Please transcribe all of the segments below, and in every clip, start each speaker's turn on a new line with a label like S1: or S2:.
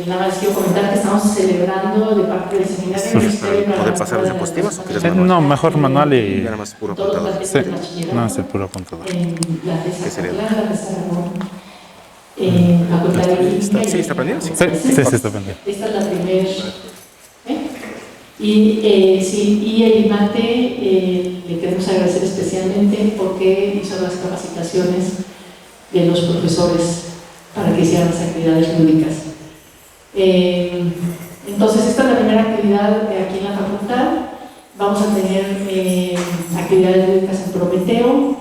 S1: Nada más quiero comentar que estamos celebrando de parte del seminario.
S2: ¿Puede pasar las diapositivas o quieres manual?
S3: No, mejor manual y...
S2: Nada más puro apuntador.
S3: Sí, no, es el puro apuntador.
S2: ¿Qué sería?
S1: ¿Sí
S2: está prendido?
S3: Sí, está prendido.
S1: Esta es la primera. Y el IMATE le queremos agradecer especialmente porque hizo las capacitaciones de los profesores para que hicieran las actividades lúdicas. Entonces, esta es la primera actividad aquí en la facultad. Vamos a tener actividades lúdicas en Prometeo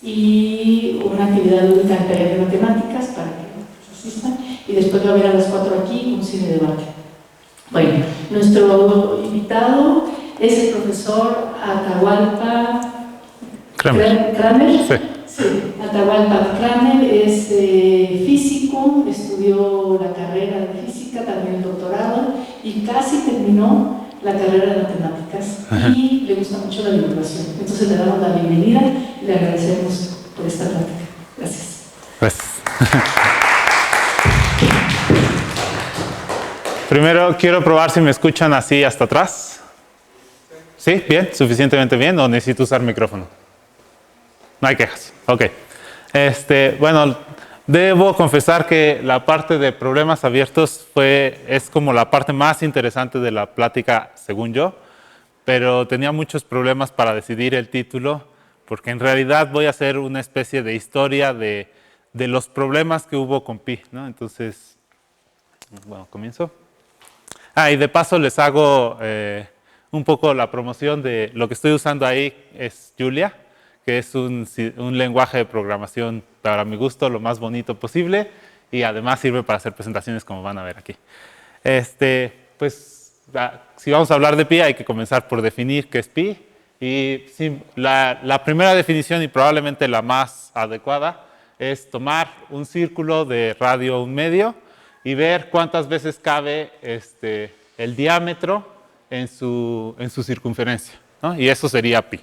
S1: y una actividad lúdica en taller de matemáticas para que asistan. Y después va a haber a las 4 aquí un cine debate. Bueno, nuestro invitado es el profesor Atahualpa Kramer. Sí, Atahualpa Kramer es físico, estudió la carrera de física, también el doctorado y casi terminó la carrera de matemáticas. Y le gusta mucho la divulgación. Entonces le damos la bienvenida y le agradecemos por esta plática. Gracias.
S3: Gracias. Primero quiero probar si me escuchan así hasta atrás. ¿Sí? ¿Bien? ¿Suficientemente bien o necesito usar micrófono? No hay quejas. Ok. Bueno, debo confesar que la parte de problemas abiertos es como la parte más interesante de la plática, según yo, pero tenía muchos problemas para decidir el título, porque en realidad voy a hacer una especie de historia de los problemas que hubo con Pi, ¿no? Entonces, bueno, comienzo. Y de paso les hago un poco la promoción de lo que estoy usando ahí, es Julia, que es un lenguaje de programación, para mi gusto, lo más bonito posible, y además sirve para hacer presentaciones como van a ver aquí. Pues, si vamos a hablar de Pi, hay que comenzar por definir qué es Pi, y sí, la primera definición, y probablemente la más adecuada, es tomar un círculo de radio 1/2 y ver cuántas veces cabe el diámetro en su circunferencia, ¿no? Y eso sería Pi.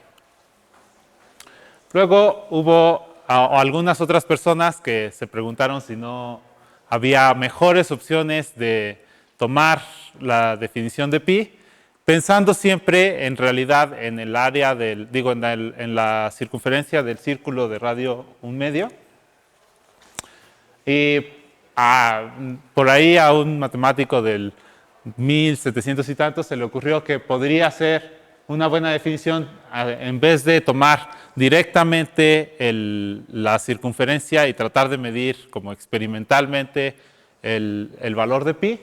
S3: Luego hubo algunas otras personas que se preguntaron si no había mejores opciones de tomar la definición de Pi, pensando siempre en realidad en el área en la circunferencia del círculo de radio 1/2. Y por ahí a un matemático del 1700 y tantos se le ocurrió que podría ser una buena definición, en vez de tomar directamente la circunferencia y tratar de medir como experimentalmente el valor de Pi,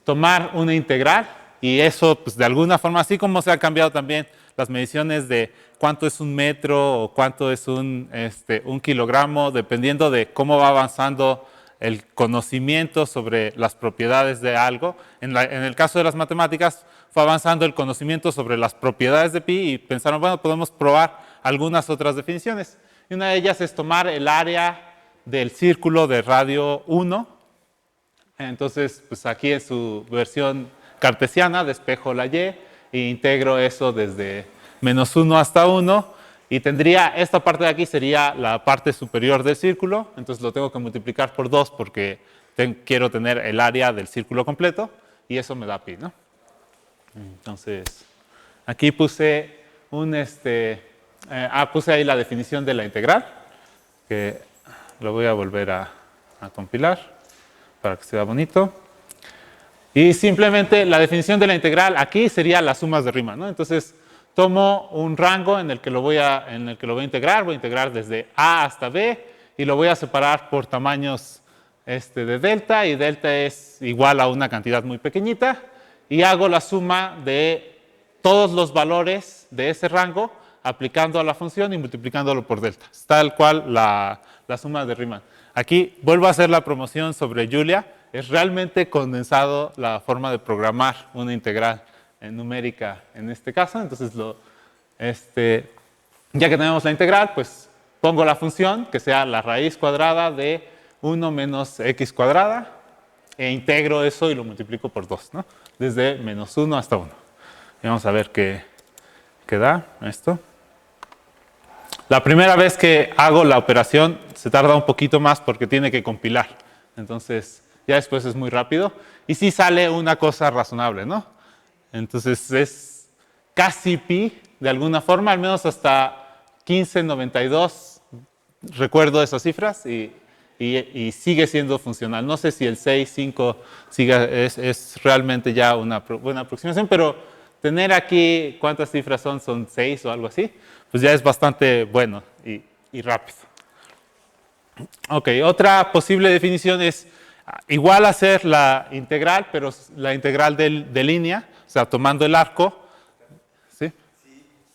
S3: tomar una integral, y eso pues de alguna forma, así como se han cambiado también las mediciones de cuánto es un metro o cuánto es un kilogramo, dependiendo de cómo va avanzando el conocimiento sobre las propiedades de algo. En el caso de las matemáticas, fue avanzando el conocimiento sobre las propiedades de Pi y pensaron, bueno, podemos probar algunas otras definiciones. Y una de ellas es tomar el área del círculo de radio 1. Entonces, pues aquí en su versión cartesiana, despejo la y e integro eso desde -1 hasta 1. Y tendría, esta parte de aquí sería la parte superior del círculo, entonces lo tengo que multiplicar por 2 porque quiero tener el área del círculo completo, y eso me da Pi, ¿no? Entonces, aquí puse puse ahí la definición de la integral, que lo voy a volver a compilar para que se vea bonito. Y simplemente la definición de la integral aquí sería las sumas de Riemann, ¿no? Entonces, tomo un rango en el que lo voy a integrar desde A hasta B, y lo voy a separar por tamaños de delta, y delta es igual a una cantidad muy pequeñita, y hago la suma de todos los valores de ese rango aplicando a la función y multiplicándolo por delta. Es tal cual la suma de Riemann. Aquí vuelvo a hacer la promoción sobre Julia. Es realmente condensado la forma de programar una integral numérica en este caso. Entonces, ya que tenemos la integral, pues pongo la función que sea la raíz cuadrada de 1 menos x cuadrada, e integro eso y lo multiplico por 2, ¿no? Desde -1 hasta 1. Y vamos a ver qué da esto. La primera vez que hago la operación se tarda un poquito más porque tiene que compilar. Entonces, ya después es muy rápido, y sí sale una cosa razonable, ¿no? Entonces es casi pi, de alguna forma, al menos hasta 1592, recuerdo esas cifras, y sigue siendo funcional. No sé si el 6, 5 es realmente ya una buena aproximación, pero tener aquí, ¿cuántas cifras son? Son 6 o algo así, pues ya es bastante bueno y rápido. Ok, otra posible definición es igual hacer la integral, pero la integral de línea, o sea, tomando el arco. ¿Sí?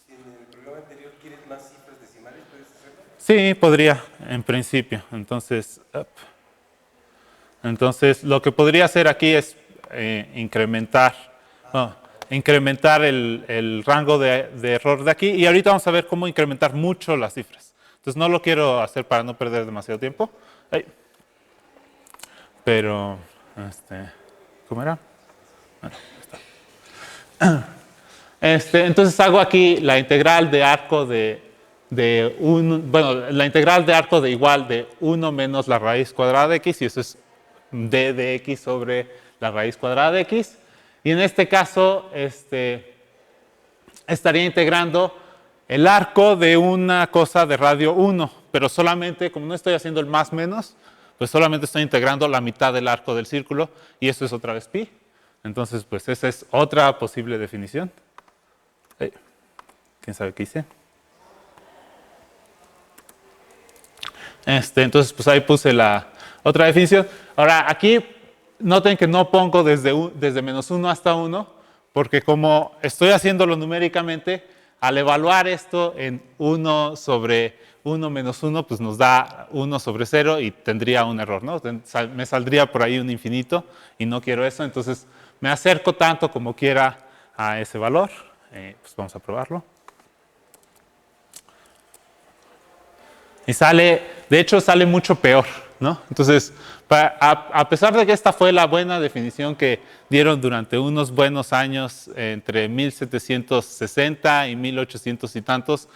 S4: Si en el programa anterior quieres más cifras decimales, ¿puedes hacerlo?
S3: Sí, podría, en principio. Entonces, lo que podría hacer aquí es incrementar el rango de error de aquí. Y ahorita vamos a ver cómo incrementar mucho las cifras. Entonces, no lo quiero hacer para no perder demasiado tiempo. Pero, ¿cómo era? Bueno, está. Entonces, hago aquí la integral de arco la integral de arco de igual de 1 menos la raíz cuadrada de x, y eso es d de x sobre la raíz cuadrada de x. Y en este caso, estaría integrando el arco de una cosa de radio 1, pero solamente, como no estoy haciendo el más menos, pues solamente estoy integrando la mitad del arco del círculo, y eso es otra vez pi. Entonces, pues esa es otra posible definición. ¿Quién sabe qué hice? Entonces, pues ahí puse la otra definición. Ahora, aquí noten que no pongo desde menos 1 hasta 1, porque como estoy haciéndolo numéricamente, al evaluar esto en 1 sobre 1 menos 1, pues nos da 1 sobre 0 y tendría un error, ¿no? Me saldría por ahí un infinito y no quiero eso, entonces me acerco tanto como quiera a ese valor. Pues vamos a probarlo. Y de hecho sale mucho peor, ¿no? Entonces, a pesar de que esta fue la buena definición que dieron durante unos buenos años, entre 1760 y 1800 y tantos,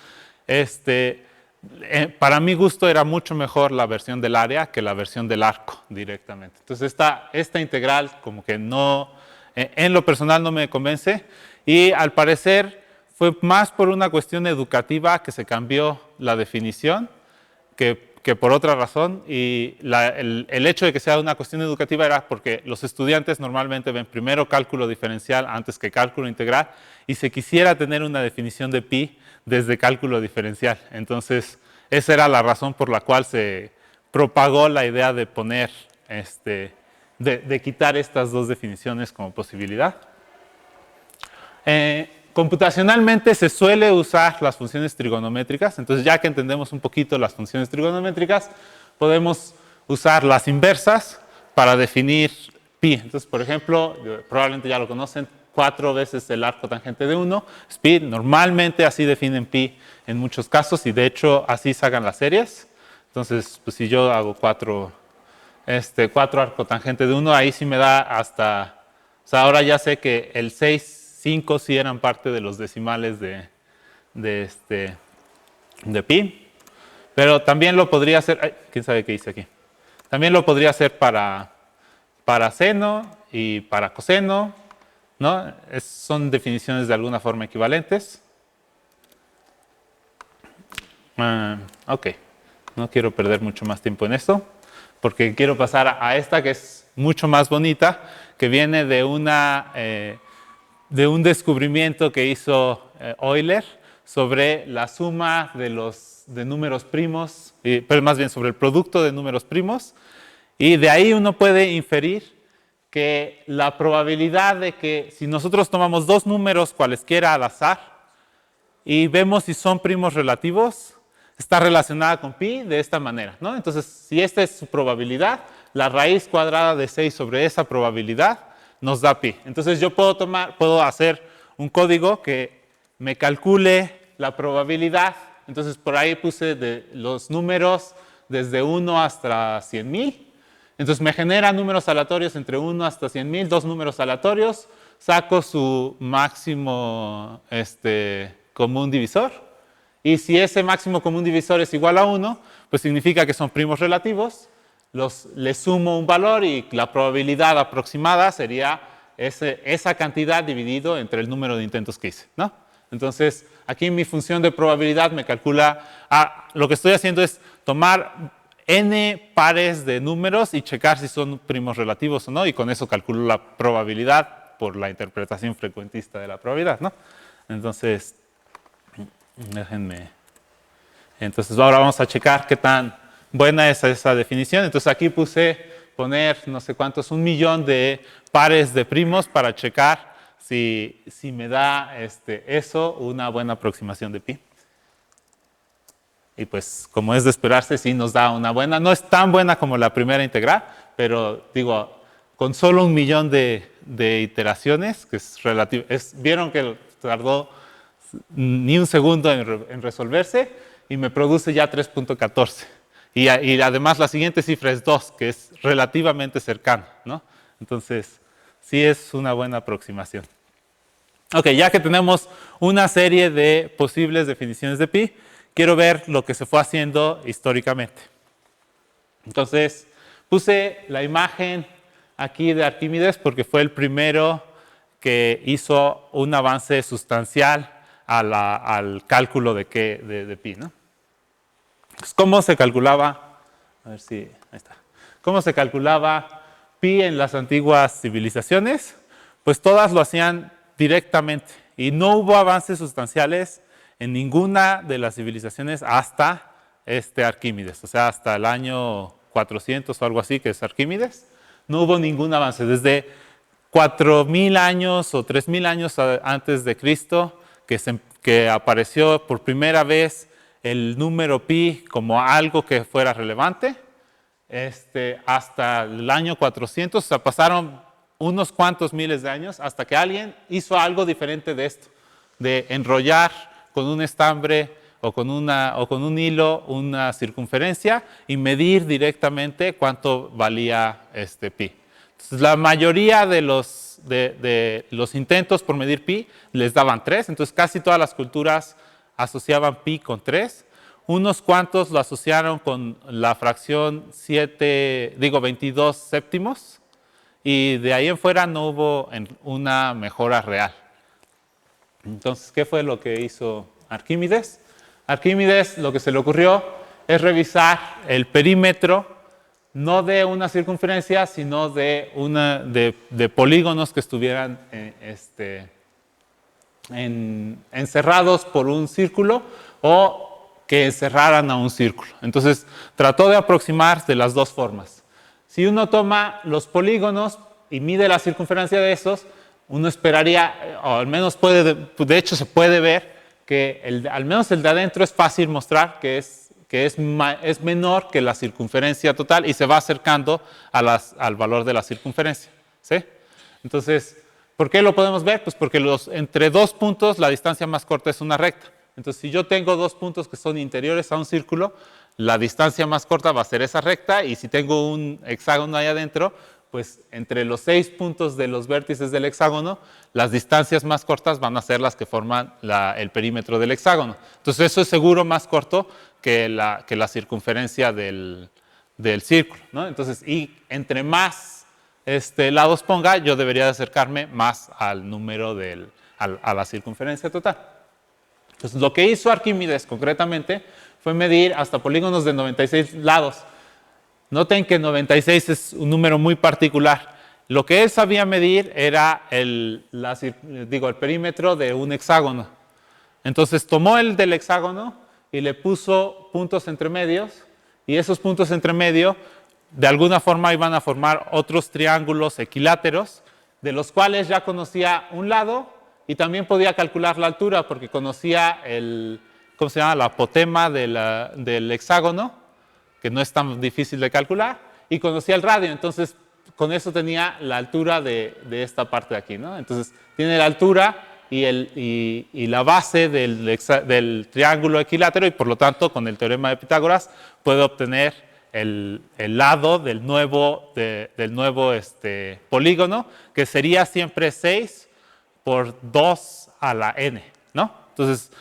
S3: para mi gusto era mucho mejor la versión del área que la versión del arco directamente. Entonces, esta integral como que no, en lo personal no me convence, y al parecer fue más por una cuestión educativa que se cambió la definición que por otra razón, y el hecho de que sea una cuestión educativa era porque los estudiantes normalmente ven primero cálculo diferencial antes que cálculo integral, y se quisiera tener una definición de pi desde cálculo diferencial. Entonces, esa era la razón por la cual se propagó la idea de poner, de quitar estas dos definiciones como posibilidad. Computacionalmente se suele usar las funciones trigonométricas, entonces ya que entendemos un poquito las funciones trigonométricas, podemos usar las inversas para definir pi. Entonces, por ejemplo, probablemente ya lo conocen, 4 veces el arco tangente de 1 es pi. Normalmente así definen pi en muchos casos, y de hecho así sacan las series. Entonces, pues si yo hago 4 arco tangente de 1, ahí sí me da hasta, o sea, ahora ya sé que el 6, 5 sí eran parte de los decimales de pi, pero también lo podría hacer, ¿quién sabe qué hice aquí? También lo podría hacer para seno y para coseno, ¿no? Son definiciones de alguna forma equivalentes. Ok, no quiero perder mucho más tiempo en esto, porque quiero pasar a esta que es mucho más bonita, que viene de un descubrimiento que hizo Euler sobre la suma de números primos, pero más bien sobre el producto de números primos, y de ahí uno puede inferir que la probabilidad de que si nosotros tomamos dos números cualesquiera al azar y vemos si son primos relativos, está relacionada con pi de esta manera, ¿no? Entonces, si esta es su probabilidad, la raíz cuadrada de 6 sobre esa probabilidad nos da pi. Entonces yo puedo hacer un código que me calcule la probabilidad. Entonces por ahí puse los números desde 1 hasta 100,000. Entonces me genera números aleatorios entre 1 hasta 100,000, dos números aleatorios, saco su máximo común divisor, y si ese máximo común divisor es igual a 1, pues significa que son primos relativos. le sumo un valor y la probabilidad aproximada sería esa cantidad dividido entre el número de intentos que hice, ¿no? Entonces, aquí mi función de probabilidad me calcula, lo que estoy haciendo es tomar n pares de números y checar si son primos relativos o no, y con eso calculo la probabilidad por la interpretación frecuentista de la probabilidad, ¿no? Entonces, déjenme. Entonces, ahora vamos a checar qué tan buena es esa definición. Entonces, aquí puse poner no sé cuántos, 1 millón de pares de primos para checar si me da eso una buena aproximación de pi. Y pues, como es de esperarse, sí nos da una buena. No es tan buena como la primera integral, pero digo, con solo 1 millón de iteraciones, que es relativo, vieron que tardó ni un segundo en resolverse y me produce ya 3.14. Y además la siguiente cifra es 2, que es relativamente cercana, ¿no? Entonces, sí es una buena aproximación. Ok, ya que tenemos una serie de posibles definiciones de pi, quiero ver lo que se fue haciendo históricamente. Entonces, puse la imagen aquí de Arquímedes porque fue el primero que hizo un avance sustancial al cálculo de pi, ¿no? Pues, ¿cómo se calculaba? A ver si, ahí está. ¿Cómo se calculaba pi en las antiguas civilizaciones? Pues todas lo hacían directamente y no hubo avances sustanciales en ninguna de las civilizaciones hasta Arquímedes, o sea, hasta el año 400 o algo así, que es Arquímedes, no hubo ningún avance. Desde 4.000 años o 3.000 años antes de Cristo, que apareció por primera vez el número pi como algo que fuera relevante, hasta el año 400, o sea, pasaron unos cuantos miles de años hasta que alguien hizo algo diferente de esto, de enrollar con un estambre o con un hilo una circunferencia y medir directamente cuánto valía pi. Entonces, la mayoría de los intentos por medir pi les daban 3, entonces casi todas las culturas asociaban pi con 3. Unos cuantos lo asociaron con la fracción 22 séptimos y de ahí en fuera no hubo una mejora real. Entonces, ¿qué fue lo que hizo Arquímedes? Arquímedes lo que se le ocurrió es revisar el perímetro no de una circunferencia, sino de polígonos que estuvieran encerrados por un círculo o que encerraran a un círculo. Entonces, trató de aproximar de las dos formas. Si uno toma los polígonos y mide la circunferencia de esos, uno esperaría, o al menos de hecho se puede ver que al menos el de adentro es fácil mostrar que es menor que la circunferencia total y se va acercando al valor de la circunferencia, ¿sí? Entonces, ¿por qué lo podemos ver? Pues porque entre dos puntos la distancia más corta es una recta. Entonces, si yo tengo dos puntos que son interiores a un círculo, la distancia más corta va a ser esa recta, y si tengo un hexágono ahí adentro, pues entre los 6 puntos de los vértices del hexágono, las distancias más cortas van a ser las que forman el perímetro del hexágono. Entonces, eso es seguro más corto que la circunferencia del círculo, ¿no? Entonces, y entre más lados ponga, yo debería de acercarme más al número a la circunferencia total. Entonces, lo que hizo Arquímedes concretamente fue medir hasta polígonos de 96 lados. Noten que 96 es un número muy particular. Lo que él sabía medir era el perímetro de un hexágono. Entonces, tomó el del hexágono y le puso puntos entre medios, y esos puntos entre medio de alguna forma iban a formar otros triángulos equiláteros, de los cuales ya conocía un lado y también podía calcular la altura porque conocía ¿cómo se llama? La apotema del hexágono, que no es tan difícil de calcular, y conocía el radio. Entonces, con eso tenía la altura de esta parte de aquí, ¿no? Entonces, tiene la altura y la base del triángulo equilátero, y por lo tanto, con el teorema de Pitágoras, puede obtener el lado del nuevo polígono, que sería siempre 6 por 2 a la n, ¿no? Entonces,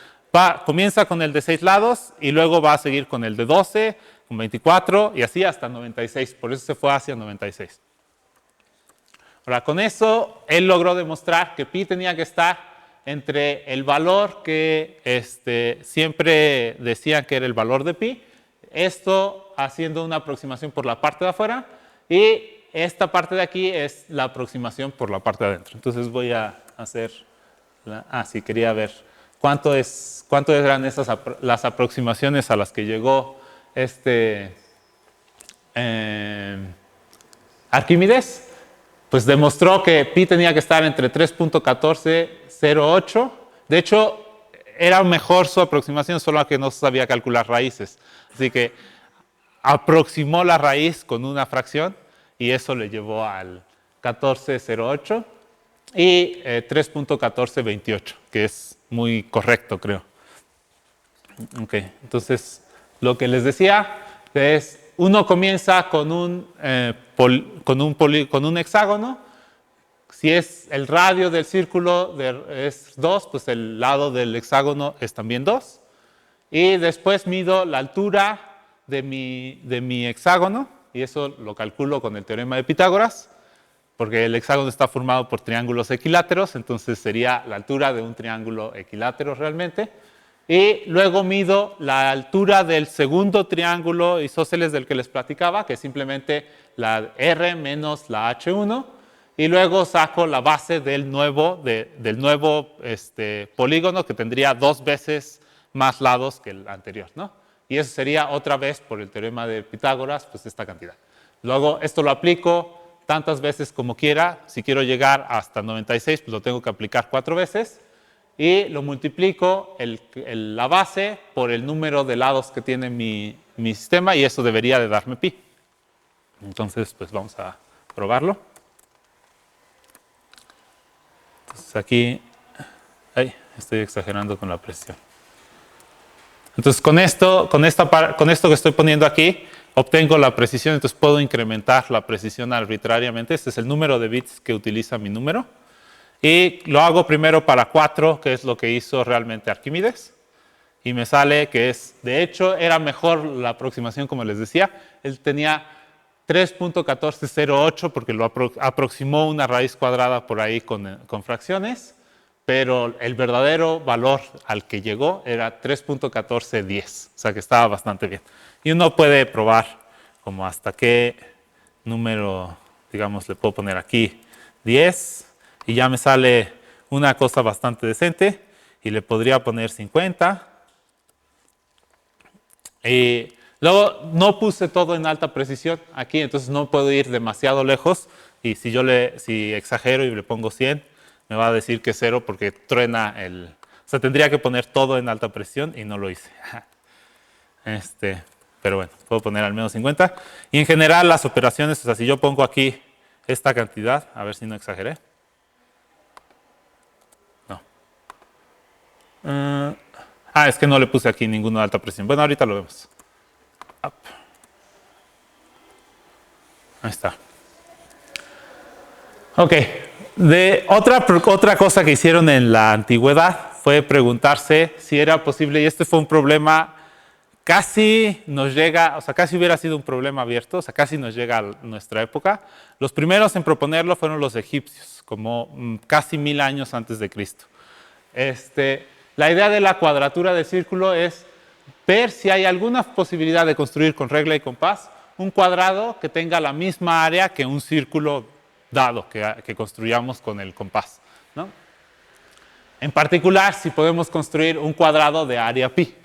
S3: comienza con el de 6 lados y luego va a seguir con el de 12, con 24 y así hasta 96. Por eso se fue hacia 96. Ahora, con eso, él logró demostrar que pi tenía que estar entre el valor que siempre decían que era el valor de pi, esto haciendo una aproximación por la parte de afuera, y esta parte de aquí es la aproximación por la parte de adentro. Entonces voy a hacer, sí, quería ver cuánto eran las aproximaciones a las que llegó Arquímedes. Pues demostró que pi tenía que estar entre 3.1408. De hecho, era mejor su aproximación, solo que no sabía calcular raíces. Así que aproximó la raíz con una fracción y eso le llevó al 1408 y 3.1428, que es muy correcto, creo. Ok, entonces lo que les decía es, uno comienza con un hexágono. Si es el radio del círculo es 2, pues el lado del hexágono es también 2. Y después mido la altura de mi hexágono, y eso lo calculo con el teorema de Pitágoras, porque el hexágono está formado por triángulos equiláteros, entonces sería la altura de un triángulo equilátero realmente. Y luego mido la altura del segundo triángulo isósceles del que les platicaba, que es simplemente la R menos la H1, y luego saco la base del nuevo polígono, que tendría 2 veces más lados que el anterior, ¿no? Y eso sería otra vez por el teorema de Pitágoras, pues esta cantidad. Luego esto lo aplico tantas veces como quiera. Si quiero llegar hasta 96, pues lo tengo que aplicar 4 veces. Y lo multiplico la base por el número de lados que tiene mi sistema, y eso debería de darme pi. Entonces, pues vamos a probarlo. Entonces aquí, estoy exagerando con la presión. Entonces con esto que estoy poniendo aquí, obtengo la precisión, entonces puedo incrementar la precisión arbitrariamente. Este es el número de bits que utiliza mi número. Y lo hago primero para 4, que es lo que hizo realmente Arquímedes. Y me sale que de hecho, era mejor la aproximación, como les decía. Él tenía 3.1408 porque lo aproximó una raíz cuadrada por ahí con fracciones. Pero el verdadero valor al que llegó era 3.1410. O sea que estaba bastante bien. Y uno puede probar como hasta qué número, digamos, le puedo poner aquí 10. Y ya me sale una cosa bastante decente. Y le podría poner 50. Y luego no puse todo en alta precisión aquí, entonces no puedo ir demasiado lejos. Y si exagero y le pongo 100, me va a decir que es 0 porque truena o sea, tendría que poner todo en alta presión y no lo hice. Pero bueno, puedo poner al menos 50. Y en general las operaciones, o sea, si yo pongo aquí esta cantidad, a ver si no exageré. No. Es que no le puse aquí ninguno de alta presión. Bueno, ahorita lo vemos. Up. Ahí está. Ok. Otra cosa que hicieron en la antigüedad fue preguntarse si era posible, y este fue un problema, casi nos llega, o sea, casi hubiera sido un problema abierto, o sea, casi nos llega a nuestra época. Los primeros en proponerlo fueron los egipcios, como casi 1000 años antes de Cristo. La idea de la cuadratura del círculo es ver si hay alguna posibilidad de construir con regla y compás un cuadrado que tenga la misma área que un círculo dado que construyamos con el compás, ¿no? En particular, si podemos construir un cuadrado de área pi.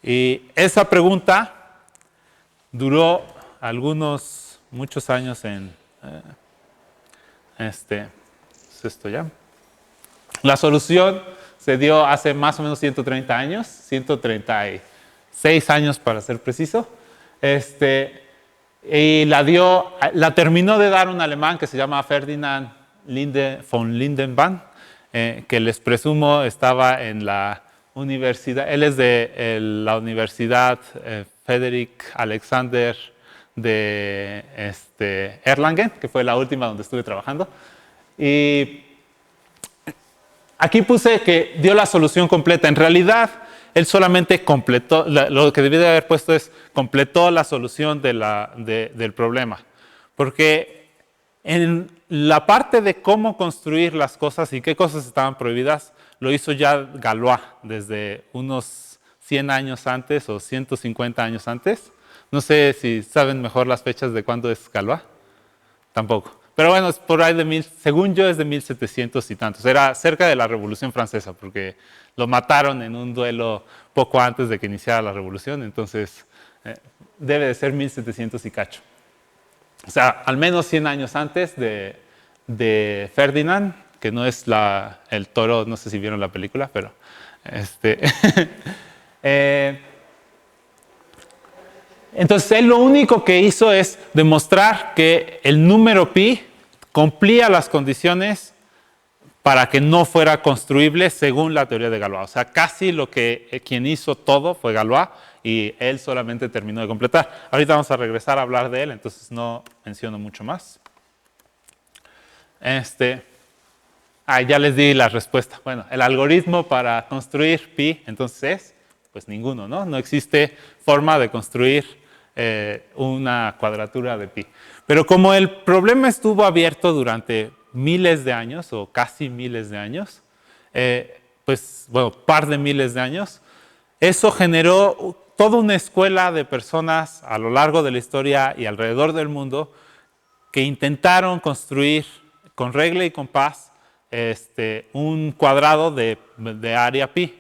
S3: Y esa pregunta duró muchos años ¿es esto ya? La solución se dio hace más o menos 130 años, 136 años para ser preciso. Y la terminó de dar un alemán que se llama Ferdinand von Lindenbank, que les presumo estaba en la universidad, él es de la Universidad Friedrich Alexander de Erlangen, que fue la última donde estuve trabajando. Y aquí puse que dio la solución completa. En realidad, él solamente completó, lo que debía de haber puesto es completó la solución del problema. Porque en la parte de cómo construir las cosas y qué cosas estaban prohibidas, lo hizo ya Galois desde unos 100 años antes o 150 años antes. No sé si saben mejor las fechas de cuándo es Galois. Tampoco. Pero bueno, es por ahí según yo es de 1700 y tantos. Era cerca de la Revolución Francesa, porque lo mataron en un duelo poco antes de que iniciara la Revolución. Entonces, debe de ser 1700 y cacho. O sea, al menos 100 años antes de Ferdinand, que no es el toro, no sé si vieron la película, pero entonces él lo único que hizo es demostrar que el número pi cumplía las condiciones para que no fuera construible según la teoría de Galois. O sea, casi quien hizo todo fue Galois y él solamente terminó de completar. Ahorita vamos a regresar a hablar de él, entonces no menciono mucho más. Ya les di la respuesta. Bueno, el algoritmo para construir pi, entonces es, pues ninguno, ¿no? No existe forma de construir una cuadratura de pi. Pero como el problema estuvo abierto durante miles de años, o casi miles de años, pues, bueno, par de miles de años, eso generó toda una escuela de personas a lo largo de la historia y alrededor del mundo que intentaron construir con regla y compás un cuadrado de área pi.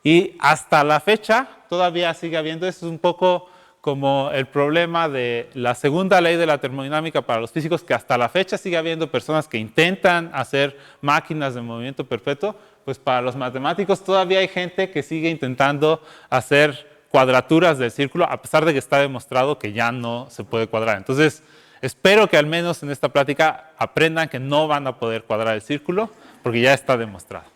S3: Y hasta la fecha todavía sigue habiendo, eso es un poco como el problema de la segunda ley de la termodinámica para los físicos, que hasta la fecha sigue habiendo personas que intentan hacer máquinas de movimiento perpetuo, pues para los matemáticos todavía hay gente que sigue intentando hacer cuadraturas del círculo, a pesar de que está demostrado que ya no se puede cuadrar. Entonces, espero que al menos en esta plática aprendan que no van a poder cuadrar el círculo, porque ya está demostrado.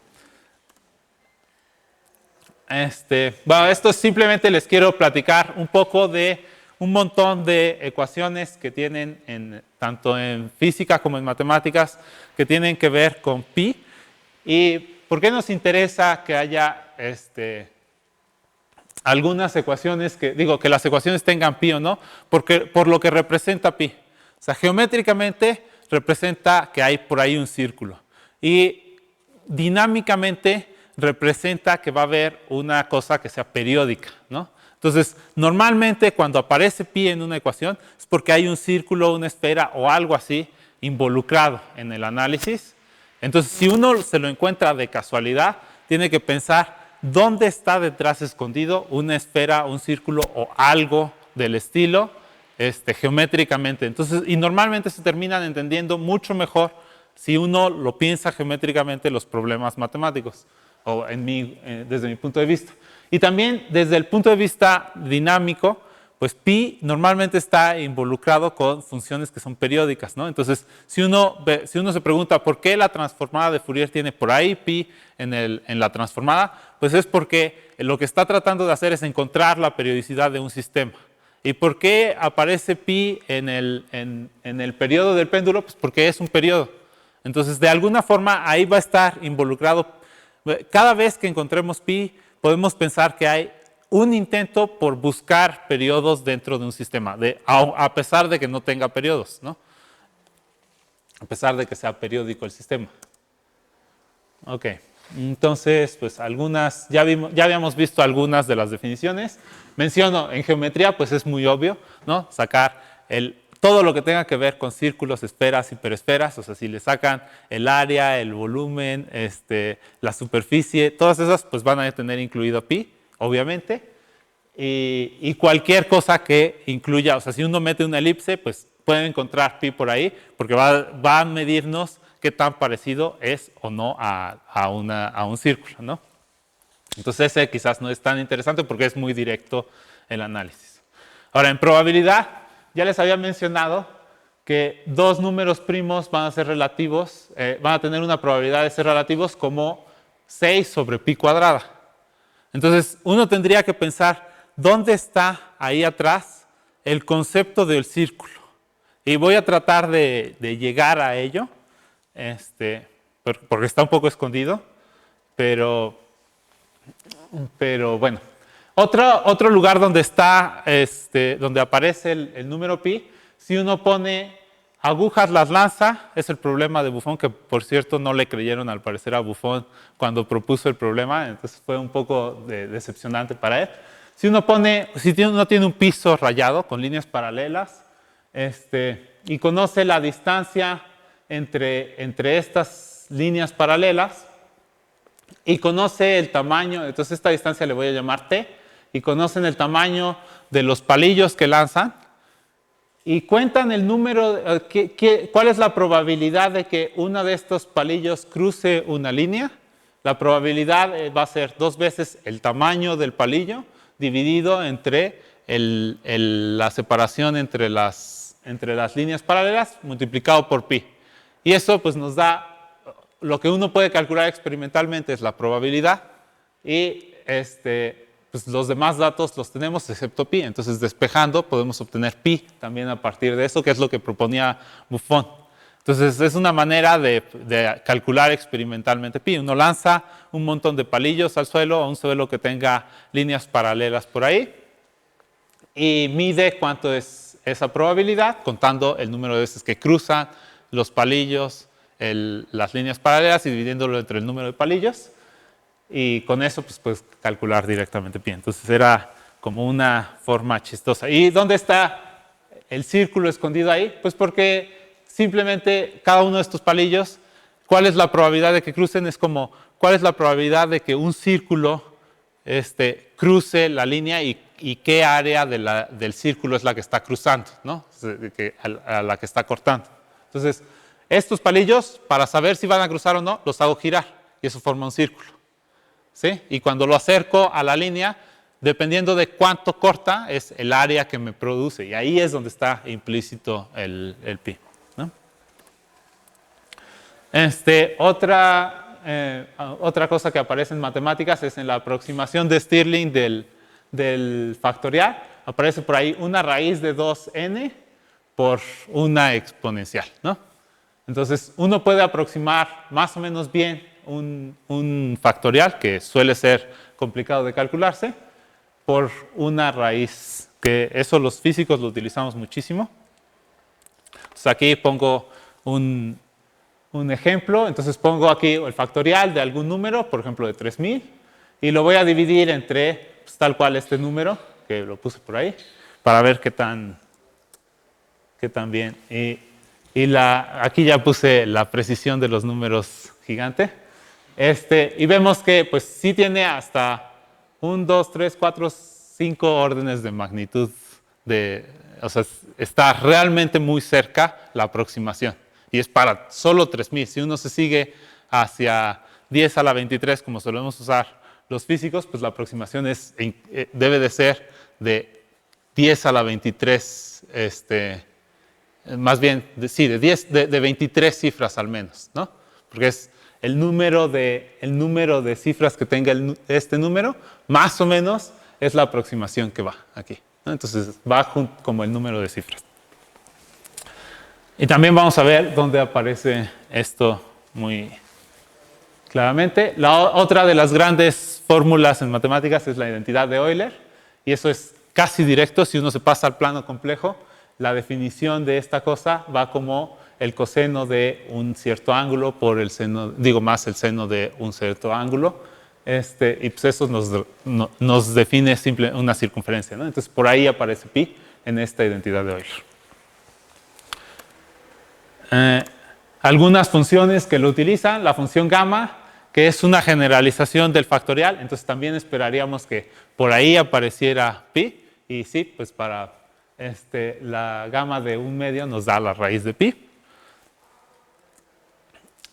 S3: Bueno, esto simplemente les quiero platicar un poco de un montón de ecuaciones que tienen tanto en física como en matemáticas que tienen que ver con pi. ¿Y por qué nos interesa que haya algunas ecuaciones que las ecuaciones tengan pi o no? Porque, por lo que representa pi. O sea, geométricamente representa que hay por ahí un círculo. Y dinámicamente representa que va a haber una cosa que sea periódica, ¿no? Entonces, normalmente cuando aparece pi en una ecuación es porque hay un círculo, una esfera o algo así involucrado en el análisis. Entonces, si uno se lo encuentra de casualidad, tiene que pensar dónde está detrás escondido una esfera, un círculo o algo del estilo geométricamente. Entonces, y normalmente se terminan entendiendo mucho mejor si uno lo piensa geométricamente los problemas matemáticos, o desde mi punto de vista. Y también desde el punto de vista dinámico, pues pi normalmente está involucrado con funciones que son periódicas, ¿no? Entonces, si uno se pregunta por qué la transformada de Fourier tiene por ahí pi en la transformada, pues es porque lo que está tratando de hacer es encontrar la periodicidad de un sistema. ¿Y por qué aparece pi en el periodo del péndulo? Pues porque es un periodo. Entonces, de alguna forma, ahí va a estar involucrado. Cada vez que encontremos pi, podemos pensar que hay un intento por buscar periodos dentro de un sistema, a pesar de que no tenga periodos, ¿no? A pesar de que sea periódico el sistema. Ok, entonces, pues ya habíamos visto algunas de las definiciones. Menciono, en geometría, pues es muy obvio, ¿no? Sacar todo lo que tenga que ver con círculos, esferas, hiperesferas, o sea, si le sacan el área, el volumen, la superficie, todas esas pues van a tener incluido pi, obviamente, y cualquier cosa que incluya, o sea, si uno mete una elipse, pues pueden encontrar pi por ahí, porque va a medirnos qué tan parecido es o no a un círculo, ¿no? Entonces ese quizás no es tan interesante porque es muy directo el análisis. Ahora, en probabilidad, ya les había mencionado que dos números primos van a ser relativos, van a tener una probabilidad de ser relativos como 6 sobre pi cuadrada. Entonces, uno tendría que pensar dónde está ahí atrás el concepto del círculo. Y voy a tratar de llegar a ello, porque está un poco escondido, pero Pero bueno. Otro lugar donde está, donde aparece el número pi, si uno pone agujas las lanza, es el problema de Buffon, que por cierto no le creyeron al parecer a Buffon cuando propuso el problema, entonces fue un poco decepcionante para él. Si uno tiene un piso rayado con líneas paralelas, y conoce la distancia entre estas líneas paralelas, y conoce el tamaño, entonces esta distancia le voy a llamar t, y conocen el tamaño de los palillos que lanzan, y cuentan el número, cuál es la probabilidad de que uno de estos palillos cruce una línea. La probabilidad va a ser 2 veces el tamaño del palillo dividido entre la separación entre las líneas paralelas multiplicado por pi. Y eso pues nos da, lo que uno puede calcular experimentalmente es la probabilidad y pues los demás datos los tenemos excepto pi. Entonces despejando podemos obtener pi también a partir de eso, que es lo que proponía Buffon. Entonces es una manera de calcular experimentalmente pi. Uno lanza un montón de palillos al suelo, a un suelo que tenga líneas paralelas por ahí, y mide cuánto es esa probabilidad, contando el número de veces que cruzan los palillos, las líneas paralelas, y dividiéndolo entre el número de palillos. Y con eso pues puedes calcular directamente pi. Entonces era como una forma chistosa. ¿Y dónde está el círculo escondido ahí? Pues porque simplemente cada uno de estos palillos, ¿cuál es la probabilidad de que crucen? Es como, ¿cuál es la probabilidad de que un círculo cruce la línea y qué área del círculo es la que está cruzando, ¿no? A la que está cortando. Entonces, estos palillos, para saber si van a cruzar o no, los hago girar y eso forma un círculo. ¿Sí? Y cuando lo acerco a la línea, dependiendo de cuánto corta, es el área que me produce. Y ahí es donde está implícito el pi, ¿no? Otra cosa que aparece en matemáticas es en la aproximación de Stirling del factorial. Aparece por ahí una raíz de 2n por una exponencial, ¿no? Entonces, uno puede aproximar más o menos bien un factorial, que suele ser complicado de calcularse, por una raíz, que eso los físicos lo utilizamos muchísimo. Entonces aquí pongo un ejemplo, entonces pongo aquí el factorial de algún número, por ejemplo de 3000, y lo voy a dividir entre pues, tal cual este número, que lo puse por ahí, para ver qué tan bien. Y aquí ya puse la precisión de los números gigante. Y vemos que pues sí tiene hasta 1, 2, 3, 4, 5 órdenes de magnitud. O sea, está realmente muy cerca la aproximación. Y es para solo 3000. Si uno se sigue hacia 10 a la 23, como solemos usar los físicos, pues la aproximación debe de ser de 10 a la 23, más bien, de 23 cifras al menos, ¿no? Porque es el número de cifras que tenga este número, más o menos es la aproximación que va aquí, ¿no? Entonces va como el número de cifras. Y también vamos a ver dónde aparece esto muy claramente. Otra de las grandes fórmulas en matemáticas es la identidad de Euler, y eso es casi directo. Si uno se pasa al plano complejo, la definición de esta cosa va como el coseno de un cierto ángulo por el seno, más el seno de un cierto ángulo, y pues eso nos define una circunferencia, ¿no? Entonces por ahí aparece pi en esta identidad de Euler. Algunas funciones que lo utilizan, la función gamma, que es una generalización del factorial, entonces también esperaríamos que por ahí apareciera pi, y sí, pues para la gamma de 1/2 nos da la raíz de pi.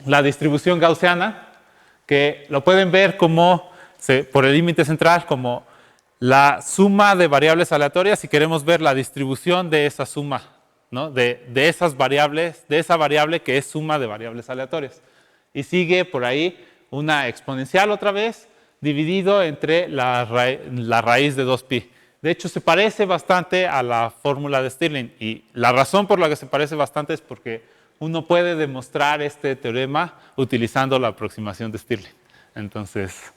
S3: La distribución gaussiana, que lo pueden ver como, por el límite central, como la suma de variables aleatorias, si queremos ver la distribución de esa suma, ¿no? de esas variables, de esa variable que es suma de variables aleatorias. Y sigue por ahí una exponencial otra vez, dividido entre la raíz de 2pi. De hecho, se parece bastante a la fórmula de Stirling, y la razón por la que se parece bastante es porque uno puede demostrar este teorema utilizando la aproximación de Stirling. Entonces,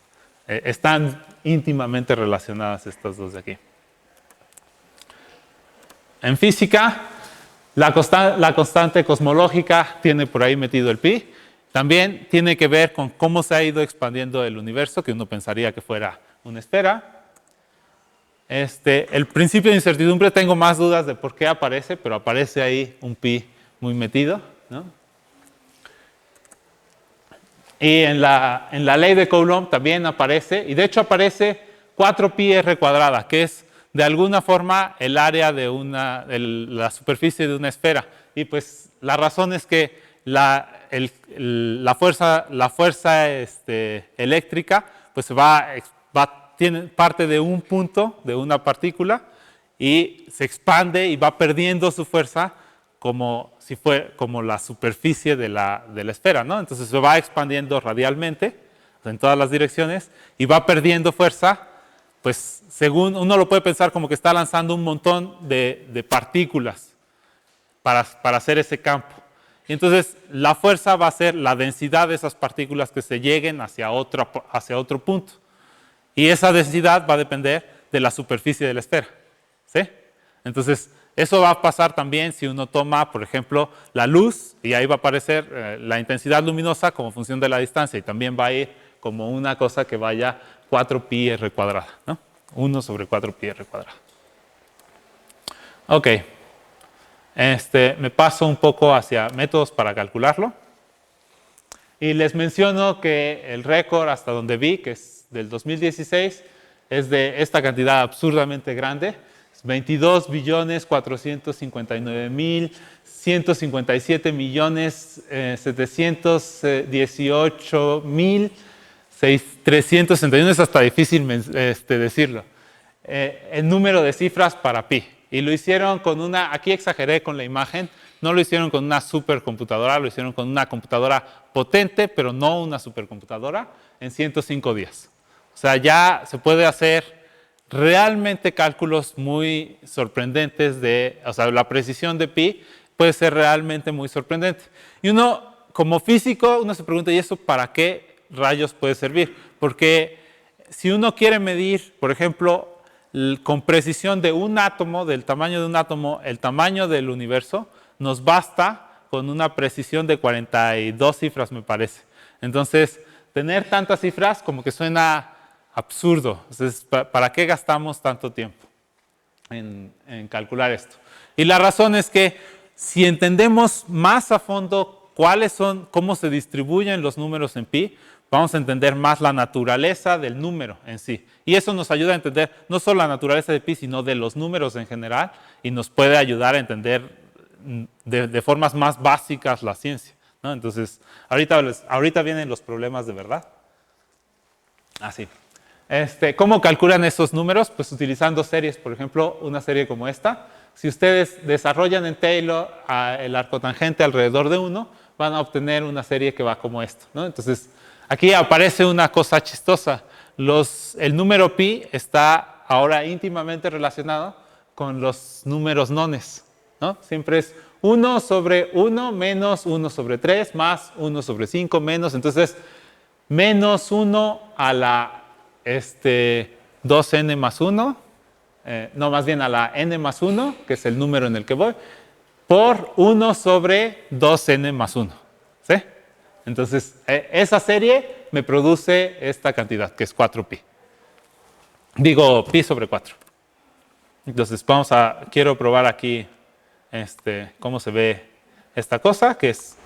S3: Están íntimamente relacionadas estas dos de aquí. En física, la constante cosmológica tiene por ahí metido el pi. También tiene que ver con cómo se ha ido expandiendo el universo, que uno pensaría que fuera una esfera. El principio de incertidumbre, tengo más dudas de por qué aparece, pero aparece ahí un pi muy metido, ¿no? Y en la ley de Coulomb también aparece, y de hecho aparece 4pi r cuadrada, que es de alguna forma el área de la superficie de una esfera. Y pues la razón es que la fuerza eléctrica pues tiene parte de un punto, de una partícula, y se expande y va perdiendo su fuerza como la superficie de la esfera, ¿no? Entonces se va expandiendo radialmente en todas las direcciones y va perdiendo fuerza, pues según uno lo puede pensar como que está lanzando un montón de partículas para hacer ese campo. Y entonces la fuerza va a ser la densidad de esas partículas que se lleguen hacia otro punto. Y esa densidad va a depender de la superficie de la esfera, ¿sí? Entonces, eso va a pasar también si uno toma, por ejemplo, la luz, y ahí va a aparecer la intensidad luminosa como función de la distancia, y también va a ir como una cosa que vaya 4pi r cuadrada, ¿no? 1 sobre 4pi r cuadrada. Ok. Me paso un poco hacia métodos para calcularlo. Y les menciono que el récord hasta donde vi, que es del 2016, es de esta cantidad absurdamente grande. 22.459.718.361, es hasta difícil decirlo. El número de cifras para pi. Y lo hicieron con aquí exageré con la imagen, no lo hicieron con una supercomputadora, lo hicieron con una computadora potente, pero no una supercomputadora, en 105 días. O sea, ya se puede hacer realmente cálculos muy sorprendentes o sea, la precisión de pi puede ser realmente muy sorprendente. Y uno, como físico, uno se pregunta, ¿y eso para qué rayos puede servir? Porque si uno quiere medir, por ejemplo, con precisión de un átomo, del tamaño de un átomo, el tamaño del universo, nos basta con una precisión de 42 cifras, me parece. Entonces, tener tantas cifras como que suena absurdo. Entonces, ¿para qué gastamos tanto tiempo en calcular esto? Y la razón es que si entendemos más a fondo cómo se distribuyen los números en pi, vamos a entender más la naturaleza del número en sí. Y eso nos ayuda a entender no solo la naturaleza de pi, sino de los números en general, y nos puede ayudar a entender de formas más básicas la ciencia, ¿no? Entonces, ahorita vienen los problemas de verdad. Así. ¿Cómo calculan esos números? Pues utilizando series, por ejemplo, una serie como esta. Si ustedes desarrollan en Taylor el arcotangente alrededor de 1, van a obtener una serie que va como esto, ¿no? Entonces, aquí aparece una cosa chistosa. El número pi está ahora íntimamente relacionado con los números nones, ¿no? Siempre es 1 sobre 1 menos 1 sobre 3 más 1 sobre 5 menos. Entonces, menos 1 a la 2n más 1, no, más bien a la n más 1, que es el número en el que voy, por 1 sobre 2n más 1. ¿Sí? Entonces, esa serie me produce esta cantidad, que es 4pi. Digo, pi sobre 4. Entonces, quiero probar aquí cómo se ve esta cosa, que es,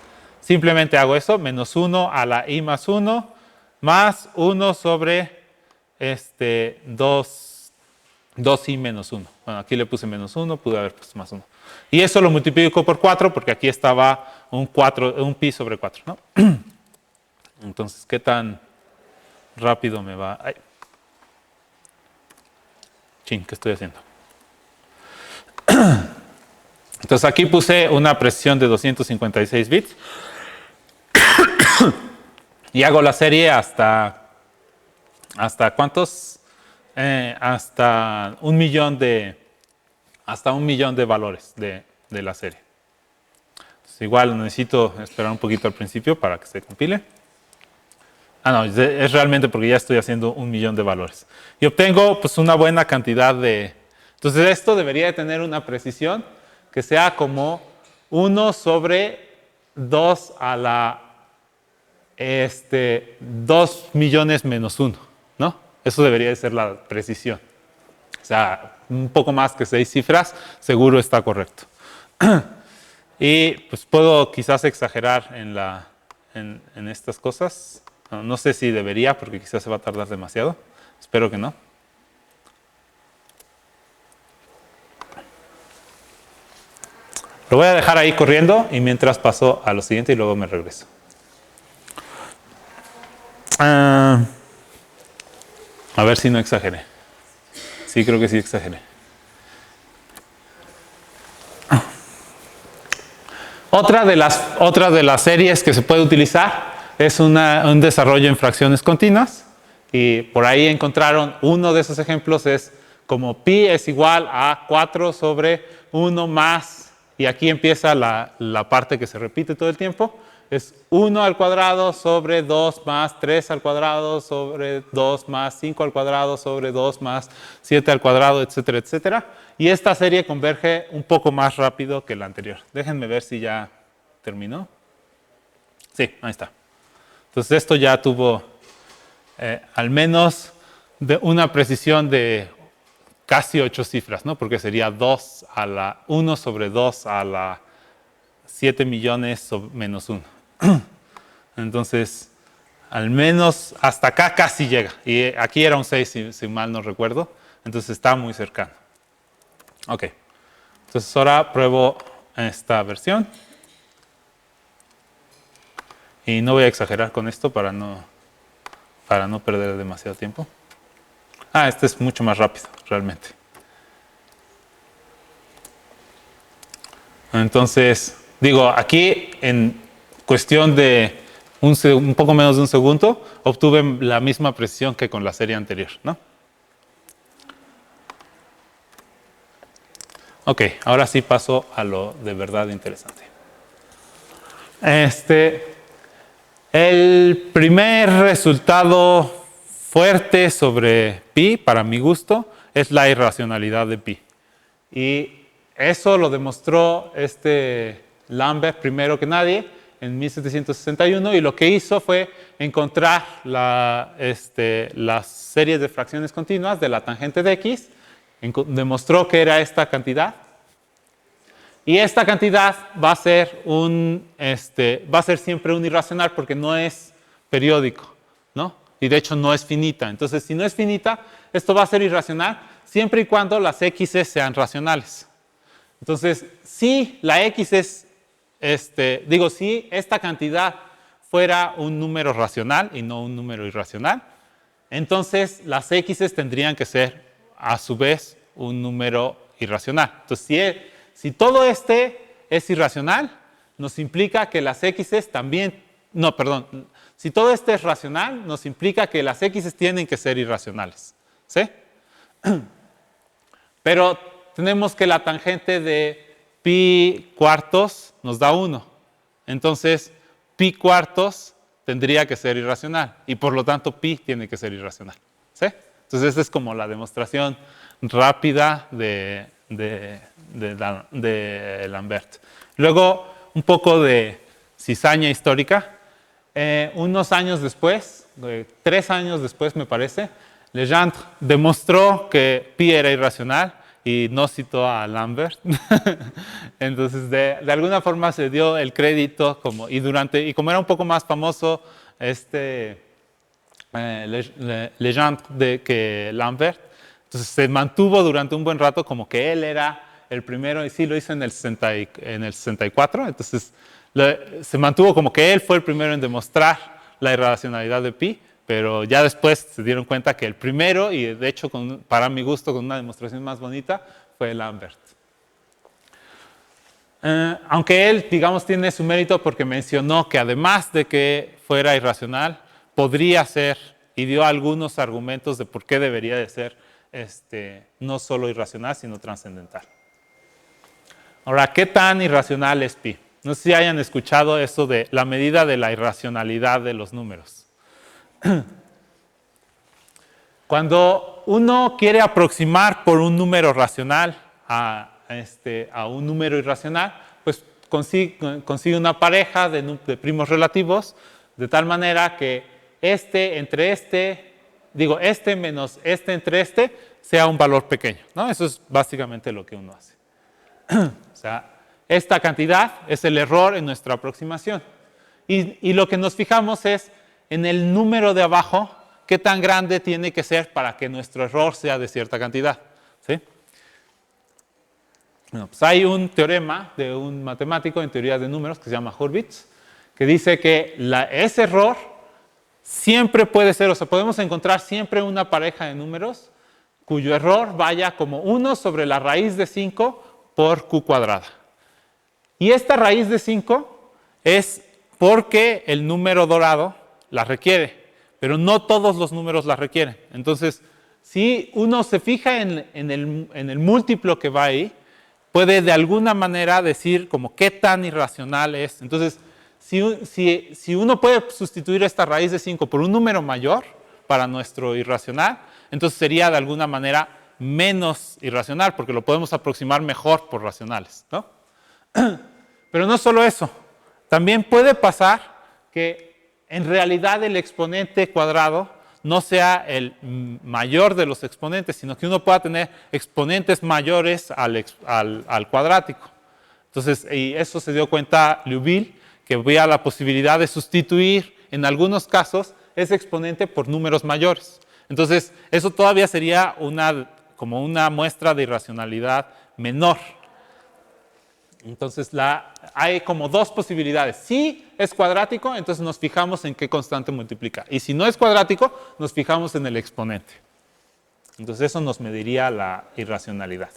S3: simplemente hago eso, menos 1 a la i más 1, más 1 sobre 2i menos 1. Bueno, aquí le puse menos 1, pude haber puesto más 1. Y eso lo multiplico por 4, porque aquí estaba un pi sobre 4, ¿no? Entonces, ¿qué tan rápido me va? Ay. Chin, ¿qué estoy haciendo? Entonces, aquí puse una precisión de 256 bits. Y hago la serie ¿hasta cuántos? Hasta un millón de valores de la serie. Entonces, igual necesito esperar un poquito al principio para que se compile. no, es realmente porque ya estoy haciendo 1.000.000 de valores. Y obtengo pues una buena cantidad de... Entonces esto debería de tener una precisión que sea como 1 sobre 2 a la 2 millones menos 1, ¿no? Eso debería de ser la precisión. O sea, un poco más que 6 cifras, seguro está correcto. Y pues puedo quizás exagerar en estas cosas. No sé si debería, porque quizás se va a tardar demasiado. Espero que no. Lo voy a dejar ahí corriendo y mientras paso a lo siguiente y luego me regreso. A ver si no exageré. Sí, creo que sí exageré. Otra de las series que se puede utilizar es un desarrollo en fracciones continuas. Y por ahí encontraron uno de esos ejemplos, es como pi es igual a 4 sobre 1 más, y aquí empieza la parte que se repite todo el tiempo, es 1 al cuadrado sobre 2 más 3 al cuadrado sobre 2 más 5 al cuadrado sobre 2 más 7 al cuadrado, etcétera, etcétera. Y esta serie converge un poco más rápido que la anterior. Déjenme ver si ya terminó. Sí, ahí está. Entonces esto ya tuvo al menos de una precisión de casi 8 cifras, ¿no? Porque sería 1 sobre 2 a la 7 millones menos 1. Entonces, al menos hasta acá casi llega. Y aquí era un 6, si mal no recuerdo. Entonces está muy cercano. Ok. Entonces ahora pruebo esta versión. Y no voy a exagerar con esto para no perder demasiado tiempo. Este es mucho más rápido, realmente. Entonces, digo, aquí en cuestión de un poco menos de un segundo, obtuve la misma precisión que con la serie anterior, ¿no? Ok, ahora sí paso a lo de verdad interesante. El primer resultado fuerte sobre pi, para mi gusto, es la irracionalidad de pi. Y eso lo demostró Lambert primero que nadie en 1761, y lo que hizo fue encontrar las series de fracciones continuas de la tangente de x, demostró que era esta cantidad. Y esta cantidad va a ser siempre un irracional porque no es periódico, ¿no? Y de hecho no es finita. Entonces, si no es finita, esto va a ser irracional siempre y cuando las x sean racionales. Entonces, si la x es, si esta cantidad fuera un número racional y no un número irracional, entonces las x tendrían que ser a su vez un número irracional. Entonces, si todo es irracional, nos implica que las x también, si todo es racional, nos implica que las x tienen que ser irracionales, ¿sí? Pero tenemos que la tangente de pi cuartos nos da 1. Entonces, pi cuartos tendría que ser irracional y por lo tanto pi tiene que ser irracional, ¿sí? Entonces, esta es como la demostración rápida de Lambert. Luego, un poco de cizaña histórica. Unos años después, 3 años después me parece, Legendre demostró que pi era irracional y no citó a Lambert. Entonces, de alguna forma se dio el crédito y como era un poco más famoso Legendre que Lambert, entonces se mantuvo durante un buen rato como que él era el primero, y sí lo hizo en el 64, entonces se mantuvo como que él fue el primero en demostrar la irracionalidad de pi, pero ya después se dieron cuenta que el primero, y de hecho para mi gusto con una demostración más bonita, fue Lambert. Aunque él, digamos, tiene su mérito porque mencionó que además de que fuera irracional, podría ser, y dio algunos argumentos de por qué debería de ser no solo irracional, sino trascendental. Ahora, ¿qué tan irracional es pi? No sé si hayan escuchado eso de la medida de la irracionalidad de los números. Cuando uno quiere aproximar por un número racional a un número irracional, pues consigue una pareja de primos relativos, de tal manera que este menos este entre este sea un valor pequeño, ¿no? Eso es básicamente lo que uno hace. O sea, esta cantidad es el error en nuestra aproximación. Y lo que nos fijamos es en el número de abajo, qué tan grande tiene que ser para que nuestro error sea de cierta cantidad, ¿sí? Bueno, pues hay un teorema de un matemático en teoría de números que se llama Hurwitz, que dice que ese error siempre puede ser, o sea, podemos encontrar siempre una pareja de números cuyo error vaya como 1 sobre la raíz de 5 por q cuadrada. Y esta raíz de 5 es porque el número dorado la requiere, pero no todos los números la requieren. Entonces, si uno se fija en el múltiplo que va ahí, puede de alguna manera decir como qué tan irracional es. Entonces, si uno puede sustituir esta raíz de 5 por un número mayor para nuestro irracional, entonces sería de alguna manera menos irracional, porque lo podemos aproximar mejor por racionales, ¿no? Pero no solo eso, también puede pasar que en realidad el exponente cuadrado no sea el mayor de los exponentes, sino que uno pueda tener exponentes mayores al cuadrático. Entonces, y eso se dio cuenta Liouville, que veía la posibilidad de sustituir en algunos casos ese exponente por números mayores. Entonces, eso todavía sería como una muestra de irracionalidad menor. Entonces, hay como dos posibilidades. Si es cuadrático, entonces nos fijamos en qué constante multiplica. Y si no es cuadrático, nos fijamos en el exponente. Entonces, eso nos mediría la irracionalidad.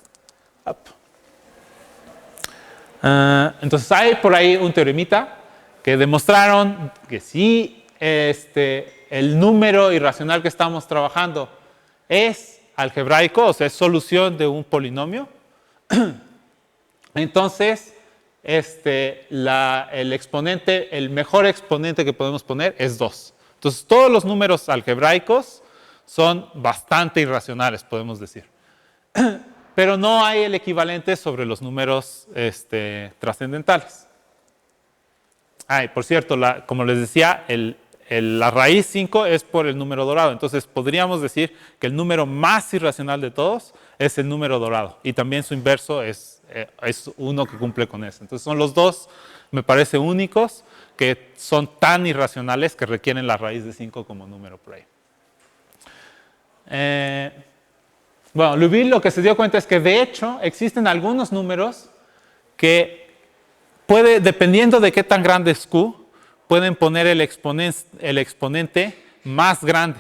S3: Entonces, hay por ahí un teoremita que demostraron que si el número irracional que estamos trabajando es algebraico, o sea, es solución de un polinomio, entonces el exponente, el mejor exponente que podemos poner es 2. Entonces, todos los números algebraicos son bastante irracionales, podemos decir. Pero no hay el equivalente sobre los números trascendentales. Y por cierto, como les decía, la raíz 5 es por el número dorado. Entonces, podríamos decir que el número más irracional de todos es el número dorado. Y también su inverso es uno que cumple con eso. Entonces, son los dos, me parece, únicos que son tan irracionales que requieren la raíz de 5 como número por ahí. Bueno, Liouville lo que se dio cuenta es que, de hecho, existen algunos números que dependiendo de qué tan grande es Q, pueden poner el exponente más grande.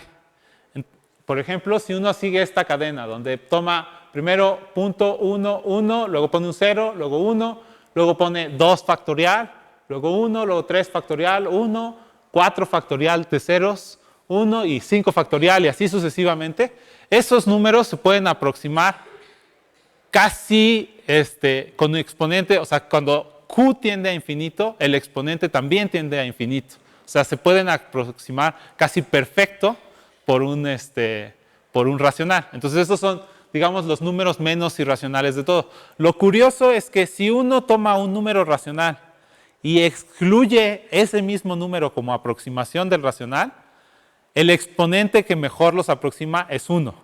S3: Por ejemplo, si uno sigue esta cadena, donde toma primero punto 1, 1, luego pone un 0, luego 1, luego pone 2 factorial, luego 1, luego 3 factorial, 1, 4 factorial de ceros, 1 y 5 factorial y así sucesivamente, esos números se pueden aproximar casi con un exponente, o sea, cuando Q tiende a infinito, el exponente también tiende a infinito. O sea, se pueden aproximar casi perfecto por un racional. Entonces, esos son, digamos, los números menos irracionales de todo. Lo curioso es que si uno toma un número racional y excluye ese mismo número como aproximación del racional, el exponente que mejor los aproxima es 1.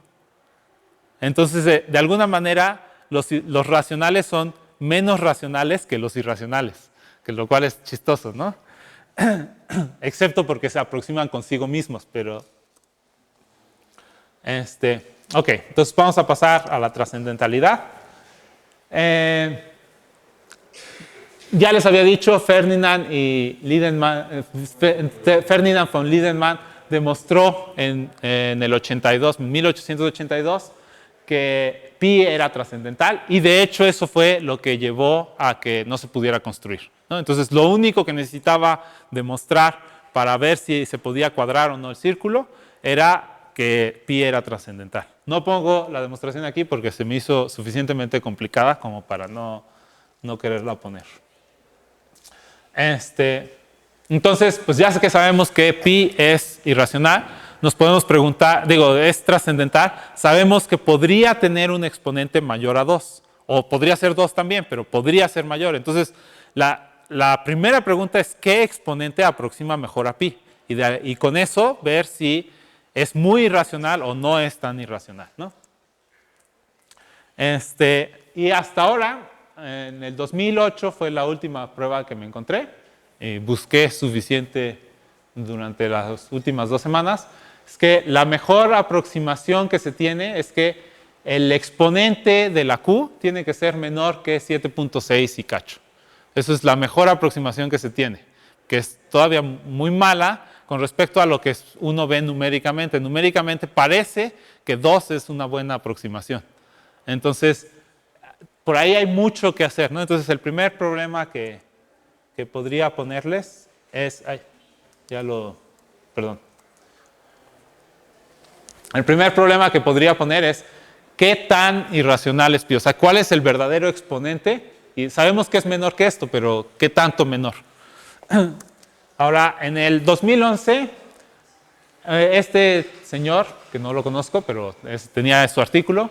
S3: Entonces, de alguna manera, los racionales son menos racionales que los irracionales, que lo cual es chistoso, ¿no? Excepto porque se aproximan consigo mismos, pero... Ok, entonces vamos a pasar a la trascendentalidad. Ya les había dicho, Ferdinand von Lindemann demostró en el 1882, que pi era trascendental y de hecho eso fue lo que llevó a que no se pudiera construir, ¿no? Entonces, lo único que necesitaba demostrar para ver si se podía cuadrar o no el círculo era que pi era trascendental. No pongo la demostración aquí porque se me hizo suficientemente complicada como para no quererla poner. Entonces, pues ya que sabemos que pi es irracional, nos podemos preguntar, es trascendental, sabemos que podría tener un exponente mayor a 2, o podría ser 2 también, pero podría ser mayor. Entonces, la primera pregunta es, ¿qué exponente aproxima mejor a pi? Y con eso, ver si es muy irracional o no es tan irracional, ¿no? Y hasta ahora, en el 2008 fue la última prueba que me encontré. Busqué suficiente durante las últimas 2 semanas. Es que la mejor aproximación que se tiene es que el exponente de la Q tiene que ser menor que 7.6 y cacho. Esa es la mejor aproximación que se tiene, que es todavía muy mala con respecto a lo que uno ve numéricamente. Numéricamente parece que 2 es una buena aproximación. Entonces, por ahí hay mucho que hacer, ¿no? Entonces, el primer problema que podría ponerles es... Perdón. El primer problema que podría poner es ¿qué tan irracional es pi? O sea, ¿cuál es el verdadero exponente? Y sabemos que es menor que esto, pero ¿qué tanto menor? Ahora, en el 2011, este señor, que no lo conozco, pero tenía su artículo,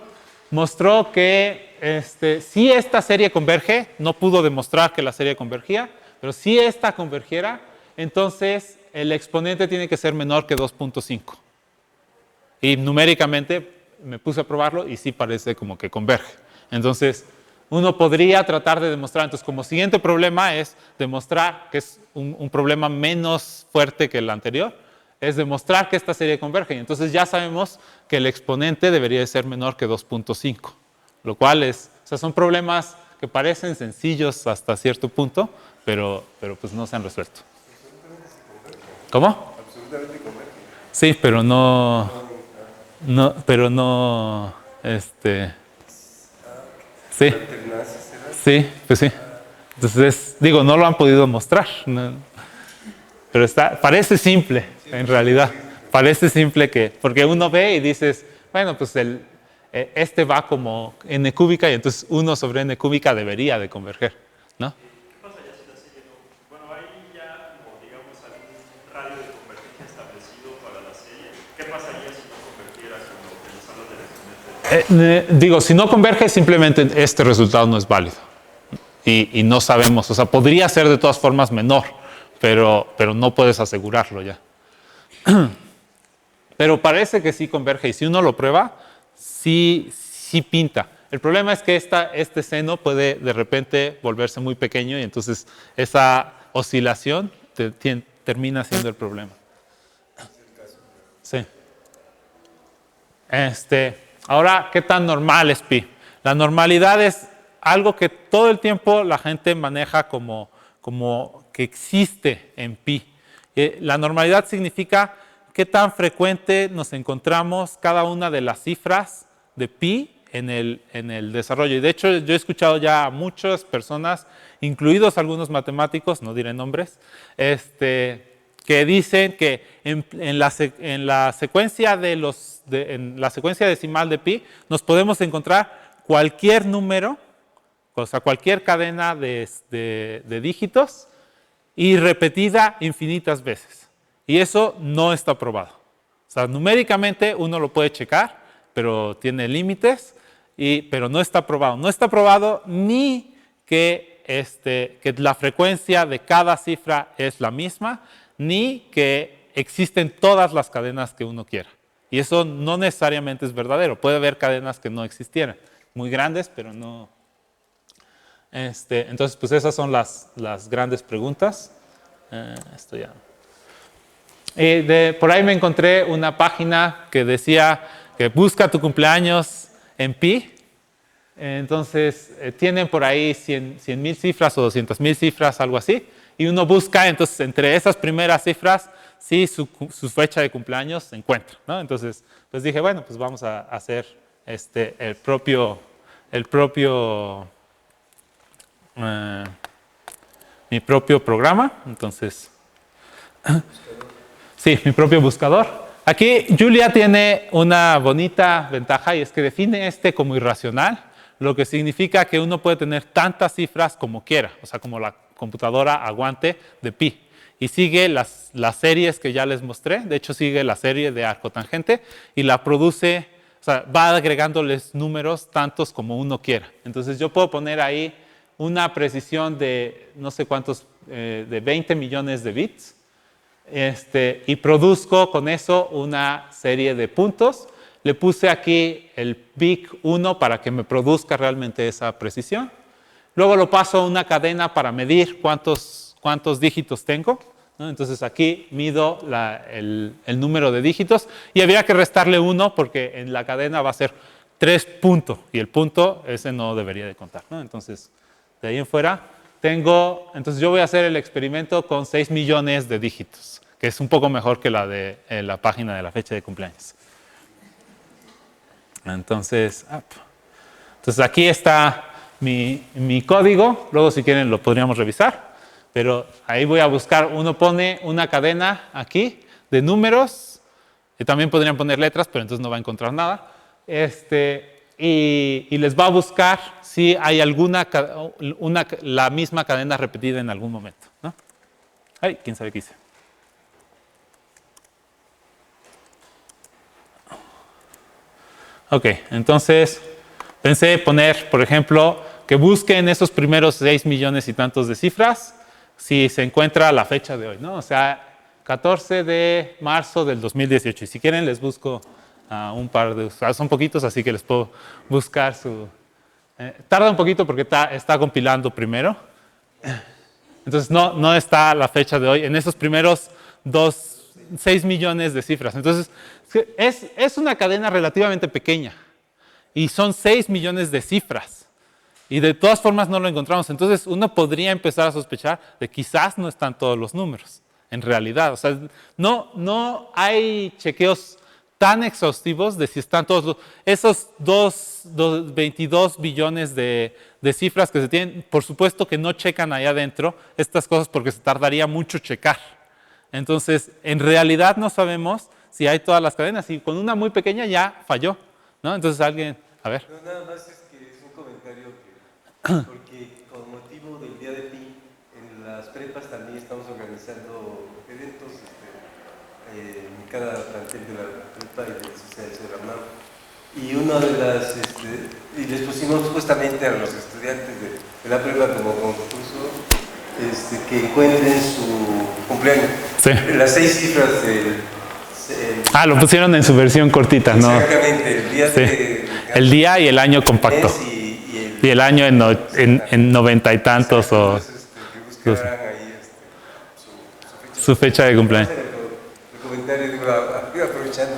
S3: mostró que si esta serie converge, no pudo demostrar que la serie convergía, pero si esta convergiera, entonces el exponente tiene que ser menor que 2.5. Y numéricamente me puse a probarlo y sí parece como que converge. Entonces, uno podría tratar de demostrar. Entonces, como siguiente problema es demostrar que es un problema menos fuerte que el anterior, es demostrar que esta serie converge. Y entonces ya sabemos que el exponente debería de ser menor que 2.5. Lo cual o sea, son problemas que parecen sencillos hasta cierto punto, pero pues no se han resuelto. ¿Cómo?
S4: Absolutamente converge.
S3: Sí, pero no, sí, sí, pues sí. Entonces, no lo han podido mostrar, ¿no? Pero parece simple, en realidad. Parece simple porque uno ve y dices, bueno, pues este va como n cúbica y entonces 1 sobre n cúbica debería de converger, ¿no?
S5: ¿Qué pasaría si la serie no? Bueno, hay ya como digamos algún radio de convergencia establecido para la serie. ¿Qué pasaría si no convergiera con lo que nos habla del exponente?
S3: Si no converge, simplemente este resultado no es válido. Y no sabemos, o sea, podría ser de todas formas menor, pero no puedes asegurarlo ya. Pero parece que sí converge y si uno lo prueba, sí pinta. El problema es que este seno puede de repente volverse muy pequeño y entonces esa oscilación termina siendo el problema. Sí. Ahora, ¿qué tan normal es pi? La normalidad es algo que todo el tiempo la gente maneja como que existe en pi. La normalidad significa qué tan frecuente nos encontramos cada una de las cifras de pi en el desarrollo. Y de hecho, yo he escuchado ya a muchas personas, incluidos algunos matemáticos, no diré nombres, que dicen que en la secuencia decimal de pi nos podemos encontrar cualquier número, o sea, cualquier cadena de dígitos y repetida infinitas veces. Y eso no está probado. O sea, numéricamente uno lo puede checar, pero tiene límites, pero no está probado. No está probado ni que la frecuencia de cada cifra es la misma, ni que existen todas las cadenas que uno quiera. Y eso no necesariamente es verdadero. Puede haber cadenas que no existieran, muy grandes, pero no. Entonces, pues esas son las grandes preguntas. Esto ya. Por ahí me encontré una página que decía que busca tu cumpleaños en pi. Entonces, tienen por ahí 100,000 cifras o 200,000 cifras, algo así. Y uno busca, entonces, entre esas primeras cifras, sí, su fecha de cumpleaños se encuentra, ¿no? Entonces, pues dije, bueno, pues vamos a hacer mi propio programa. Entonces, sí, mi propio buscador. Aquí Julia tiene una bonita ventaja y es que define como irracional, lo que significa que uno puede tener tantas cifras como quiera, o sea, como la computadora aguante de pi. y sigue las series que ya les mostré. De hecho, sigue la serie de arco tangente y la produce, o sea, va agregándoles números tantos como uno quiera. Entonces, yo puedo poner ahí una precisión de no sé cuántos, de 20 millones de bits, y produzco con eso una serie de puntos. Le puse aquí el big 1 para que me produzca realmente esa precisión. Luego lo paso a una cadena para medir cuántos dígitos tengo, ¿no? Entonces aquí mido el número de dígitos y habría que restarle 1 porque en la cadena va a ser 3 puntos y el punto ese no debería de contar, ¿no? Entonces, de ahí en fuera entonces yo voy a hacer el experimento con 6 millones de dígitos, que es un poco mejor que la de la página de la fecha de cumpleaños. Entonces aquí está mi código. Luego, si quieren, lo podríamos revisar. Pero ahí voy a buscar. Uno pone una cadena aquí de números. Y también podrían poner letras, pero entonces no va a encontrar nada. Y les va a buscar si hay la misma cadena repetida en algún momento, ¿no? Ay, quién sabe qué hice. Ok, entonces pensé poner, por ejemplo, que busquen esos primeros 6 millones y tantos de cifras si se encuentra la fecha de hoy, ¿no? O sea, 14 de marzo del 2018. Y si quieren les busco un par de... son poquitos, así que les puedo buscar su... tarda un poquito porque está compilando primero. Entonces no está la fecha de hoy en esos primeros 6 millones de cifras. Entonces es una cadena relativamente pequeña y son 6 millones de cifras y de todas formas no lo encontramos. Entonces uno podría empezar a sospechar de quizás no están todos los números en realidad. O sea, no hay chequeos tan exhaustivos de si están todos esos 22 billones de cifras que se tienen. Por supuesto que no checan allá adentro estas cosas porque se tardaría mucho checar. Entonces, en realidad no sabemos si hay todas las cadenas y con una muy pequeña ya falló, ¿no? Entonces alguien, a ver.
S4: No, nada más es que es un comentario porque con motivo del Día de Pi, en las prepas también estamos organizando eventos en cada plantel de la prepa y de la sociedad de la UNAM. Y una de las, y les pusimos justamente a los estudiantes de la prepa como concurso, que encuentren su cumpleaños. Sí. Las 6 cifras del...
S3: lo pusieron en su versión cortita, ¿no?
S4: Exactamente, el día,
S3: sí. El día y el año compacto. Y el año en 90 y tantos.
S4: Entonces, que buscaran ahí
S3: su fecha de cumpleaños.
S4: El comentario, digo, aprovechando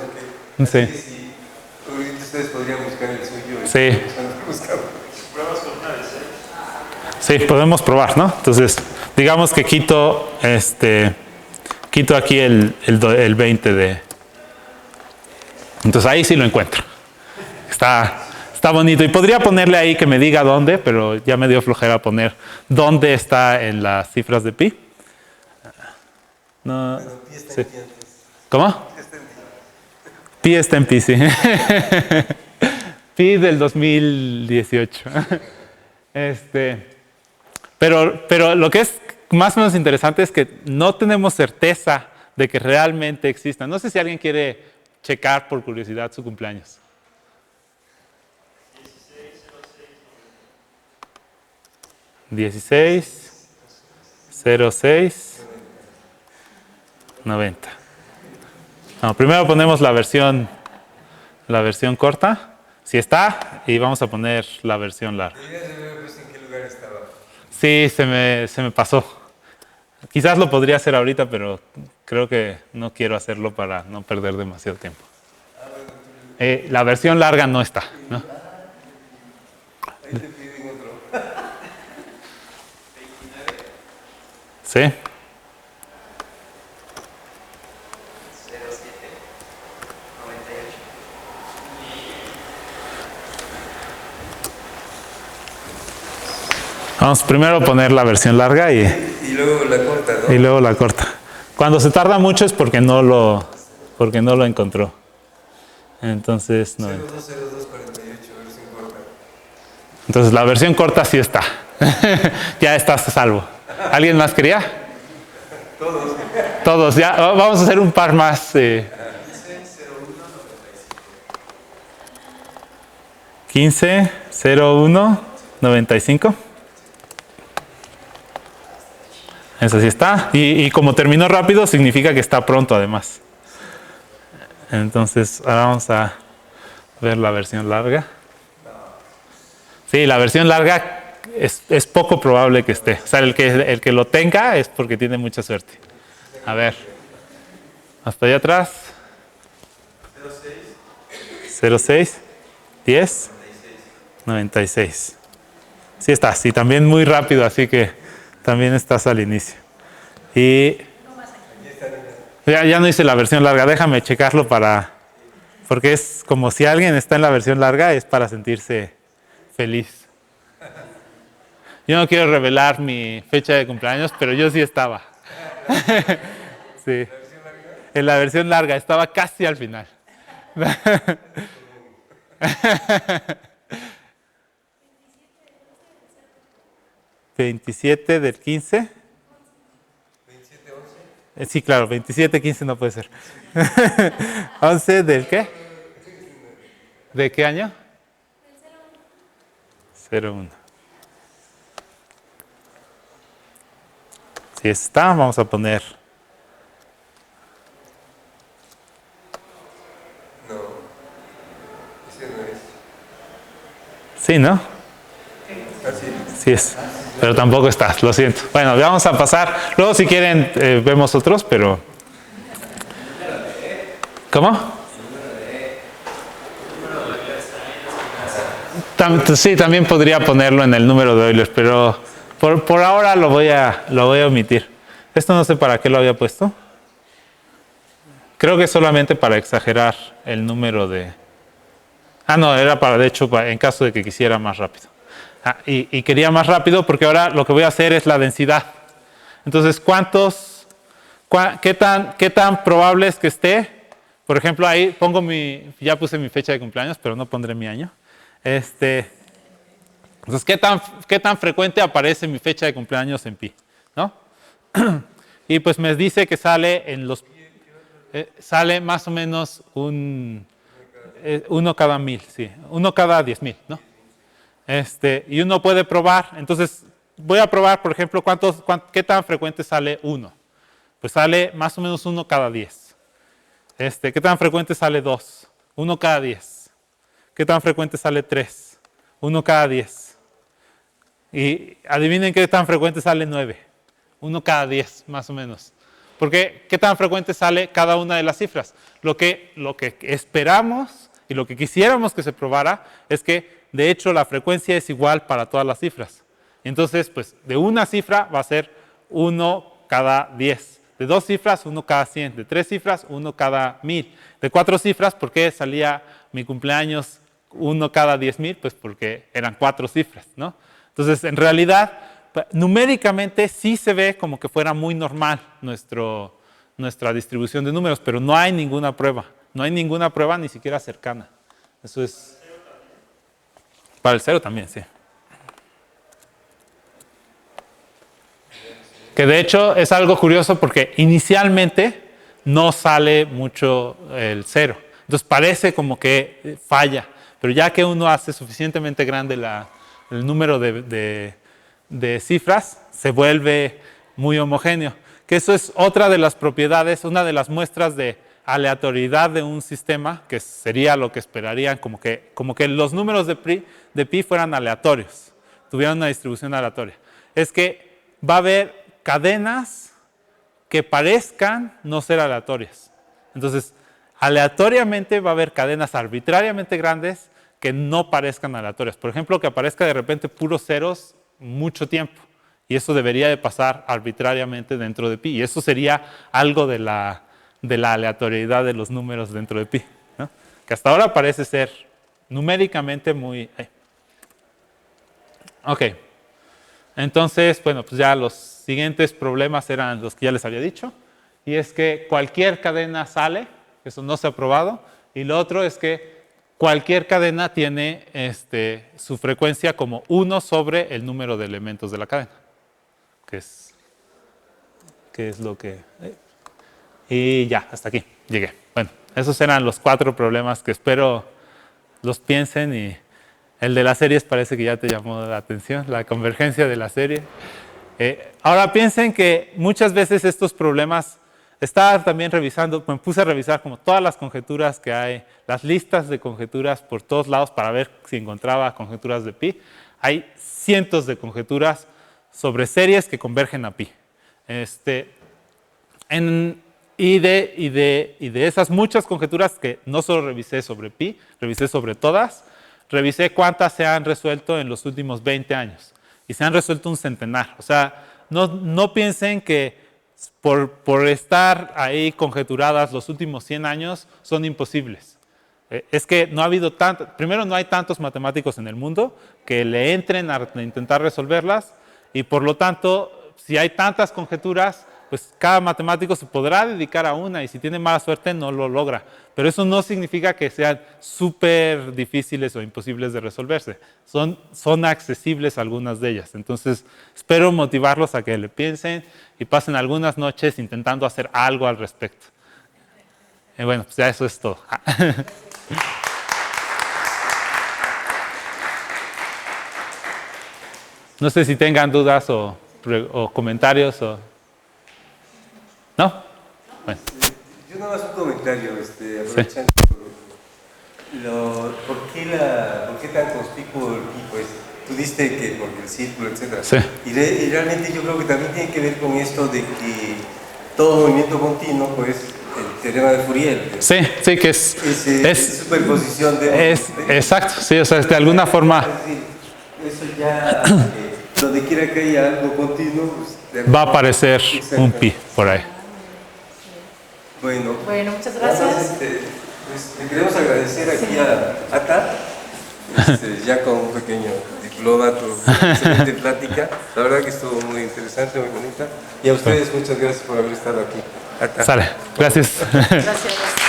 S4: que...
S3: Sí.
S4: Si ahorita ustedes podrían buscar el suyo.
S3: Sí.
S5: ¿Pruebas con una de 6?
S3: Sí, podemos probar, ¿no? Entonces, digamos que quito aquí el 20 de... Entonces ahí sí lo encuentro. Está bonito. Y podría ponerle ahí que me diga dónde, pero ya me dio flojera poner dónde está en las cifras de pi. No,
S4: Bueno, pi está
S3: sí.
S4: en pi antes.
S3: ¿Cómo? Pi está en pi, sí. Pi del 2018. Pero lo que es más o menos interesante es que no tenemos certeza de que realmente existan. No sé si alguien quiere checar por curiosidad su cumpleaños. 16/06/90. No, primero ponemos la versión corta, si está, y vamos a poner la versión larga.
S4: Deberías haber visto en qué lugar estaba.
S3: Sí, se me pasó. Quizás lo podría hacer ahorita, pero creo que no quiero hacerlo para no perder demasiado tiempo. La versión larga no está, ¿no?
S4: Ahí te piden otro.
S3: ¿Sí?
S2: 07 98.
S3: Vamos primero a poner la versión larga y
S4: luego la corta, ¿no?
S3: y luego la corta. Cuando se tarda mucho es porque no lo encontró. Entonces, no.
S4: 020248, versión corta.
S3: Entonces la versión corta sí está. Ya estás a salvo. ¿Alguien más quería?
S4: Todos.
S3: Todos, ya. Vamos a hacer un par más. 15, 01, 95. Eso sí está. Y como terminó rápido, significa que está pronto además. Entonces, ahora vamos a ver la versión larga. Sí, la versión larga es poco probable que esté. O sea, el que lo tenga es porque tiene mucha suerte. A ver. Hasta allá atrás. 06, 10, 96. Sí estás. Y también muy rápido, así que también estás al inicio. Y ya no hice la versión larga. Déjame checarlo porque es como si alguien está en la versión larga, es para sentirse feliz. Yo no quiero revelar mi fecha de cumpleaños, pero yo sí estaba. Sí. En la versión larga, estaba casi al final. 27 del 15.
S4: 27, 11.
S3: Sí, claro, 27, 15 no puede ser. 11 del qué? ¿De qué año? 01. Si está, vamos a poner.
S4: No, ese no es.
S3: Sí, ¿no?
S4: Así.
S3: Sí es. Pero tampoco está, lo siento. Bueno, vamos a pasar. Luego, si quieren, vemos otros, pero. ¿Cómo? Sí, también podría ponerlo en el número de Euler, pero por ahora lo voy a omitir. Esto no sé para qué lo había puesto. Creo que solamente para exagerar el número de... Ah, no, era para, de hecho, en caso de que quisiera más rápido. Y quería más rápido porque ahora lo que voy a hacer es la densidad. Entonces, qué tan probable es que esté? Por ejemplo, ahí pongo ya puse mi fecha de cumpleaños, pero no pondré mi año. Entonces, ¿qué tan frecuente aparece mi fecha de cumpleaños en pi? ¿No? Y pues me dice que sale sale más o menos uno cada 1000, sí, uno cada 10,000, ¿no? Y uno puede probar, entonces voy a probar, por ejemplo, qué tan frecuente sale 1. Pues sale más o menos 1 cada 10. ¿Qué tan frecuente sale 2? 1 cada 10. ¿Qué tan frecuente sale 3? 1 cada 10. Y adivinen qué tan frecuente sale 9. 1 cada 10, más o menos. Porque ¿qué tan frecuente sale cada una de las cifras? Lo que esperamos y lo que quisiéramos que se probara es que, de hecho, la frecuencia es igual para todas las cifras. Entonces, pues, de una cifra va a ser 1 cada 10. De 2 cifras, 1 cada 100. De 3 cifras, 1 cada 1000. De 4 cifras, ¿por qué salía mi cumpleaños 1 cada 10,000? Pues porque eran 4 cifras, ¿no? Entonces, en realidad, numéricamente sí se ve como que fuera muy normal nuestra distribución de números, pero no hay ninguna prueba. No hay ninguna prueba ni siquiera cercana. Eso es... Para el 0 también, sí. Que de hecho es algo curioso porque inicialmente no sale mucho el 0. Entonces parece como que falla. Pero ya que uno hace suficientemente grande el número de cifras, se vuelve muy homogéneo. Que eso es otra de las propiedades, una de las muestras de aleatoriedad de un sistema, que sería lo que esperarían, como que los números de pi fueran aleatorios, tuvieran una distribución aleatoria. Es que va a haber cadenas que parezcan no ser aleatorias. Entonces, aleatoriamente va a haber cadenas arbitrariamente grandes que no parezcan aleatorias. Por ejemplo, que aparezca de repente puros ceros mucho tiempo. Y eso debería de pasar arbitrariamente dentro de pi. Y eso sería algo de la aleatoriedad de los números dentro de pi, ¿no? Que hasta ahora parece ser numéricamente muy... Ok. Entonces, bueno, pues ya los siguientes problemas eran los que ya les había dicho. Y es que cualquier cadena sale, eso no se ha probado. Y lo otro es que cualquier cadena tiene su frecuencia como 1 sobre el número de elementos de la cadena. Que qué es lo que... y ya, hasta aquí llegué. Bueno, esos eran los 4 problemas que espero los piensen, y el de las series parece que ya te llamó la atención, la convergencia de la serie. Ahora piensen que muchas veces estos problemas, estaba también revisando, me puse a revisar como todas las conjeturas que hay, las listas de conjeturas por todos lados para ver si encontraba conjeturas de pi. Hay cientos de conjeturas sobre series que convergen a pi. Y de esas muchas conjeturas que no solo revisé sobre pi, revisé sobre todas, revisé cuántas se han resuelto en los últimos 20 años. Y se han resuelto un centenar. O sea, no piensen que por estar ahí conjeturadas los últimos 100 años son imposibles. Es que no ha habido primero no hay tantos matemáticos en el mundo que le entren a intentar resolverlas, y por lo tanto, si hay tantas conjeturas, pues cada matemático se podrá dedicar a una, y si tiene mala suerte no lo logra. Pero eso no significa que sean súper difíciles o imposibles de resolverse. Son accesibles algunas de ellas. Entonces, espero motivarlos a que le piensen y pasen algunas noches intentando hacer algo al respecto. Bueno, pues ya eso es todo. No sé si tengan dudas o comentarios o... ¿No? Bueno.
S4: Yo nada más un comentario, aprovechando. ¿Por qué tan conspicuo el pi? Pues tú diste que porque el círculo, etc.
S3: Sí.
S4: Y realmente yo creo que también tiene que ver con esto de que todo movimiento continuo, pues, el teorema de Fourier.
S3: Sí, que es
S4: superposición de...
S3: exacto, sí, o sea, de alguna forma...
S4: Eso ya, donde quiera que haya algo continuo, pues,
S3: va a aparecer un pi por ahí.
S4: Bueno,
S1: muchas gracias.
S4: Pues, le queremos agradecer aquí a Ata, ya con un pequeño diplomato, excelente plática. La verdad que estuvo muy interesante, muy bonita. Y a ustedes muchas gracias por haber estado aquí. Ata.
S3: Sale, gracias.
S1: Gracias.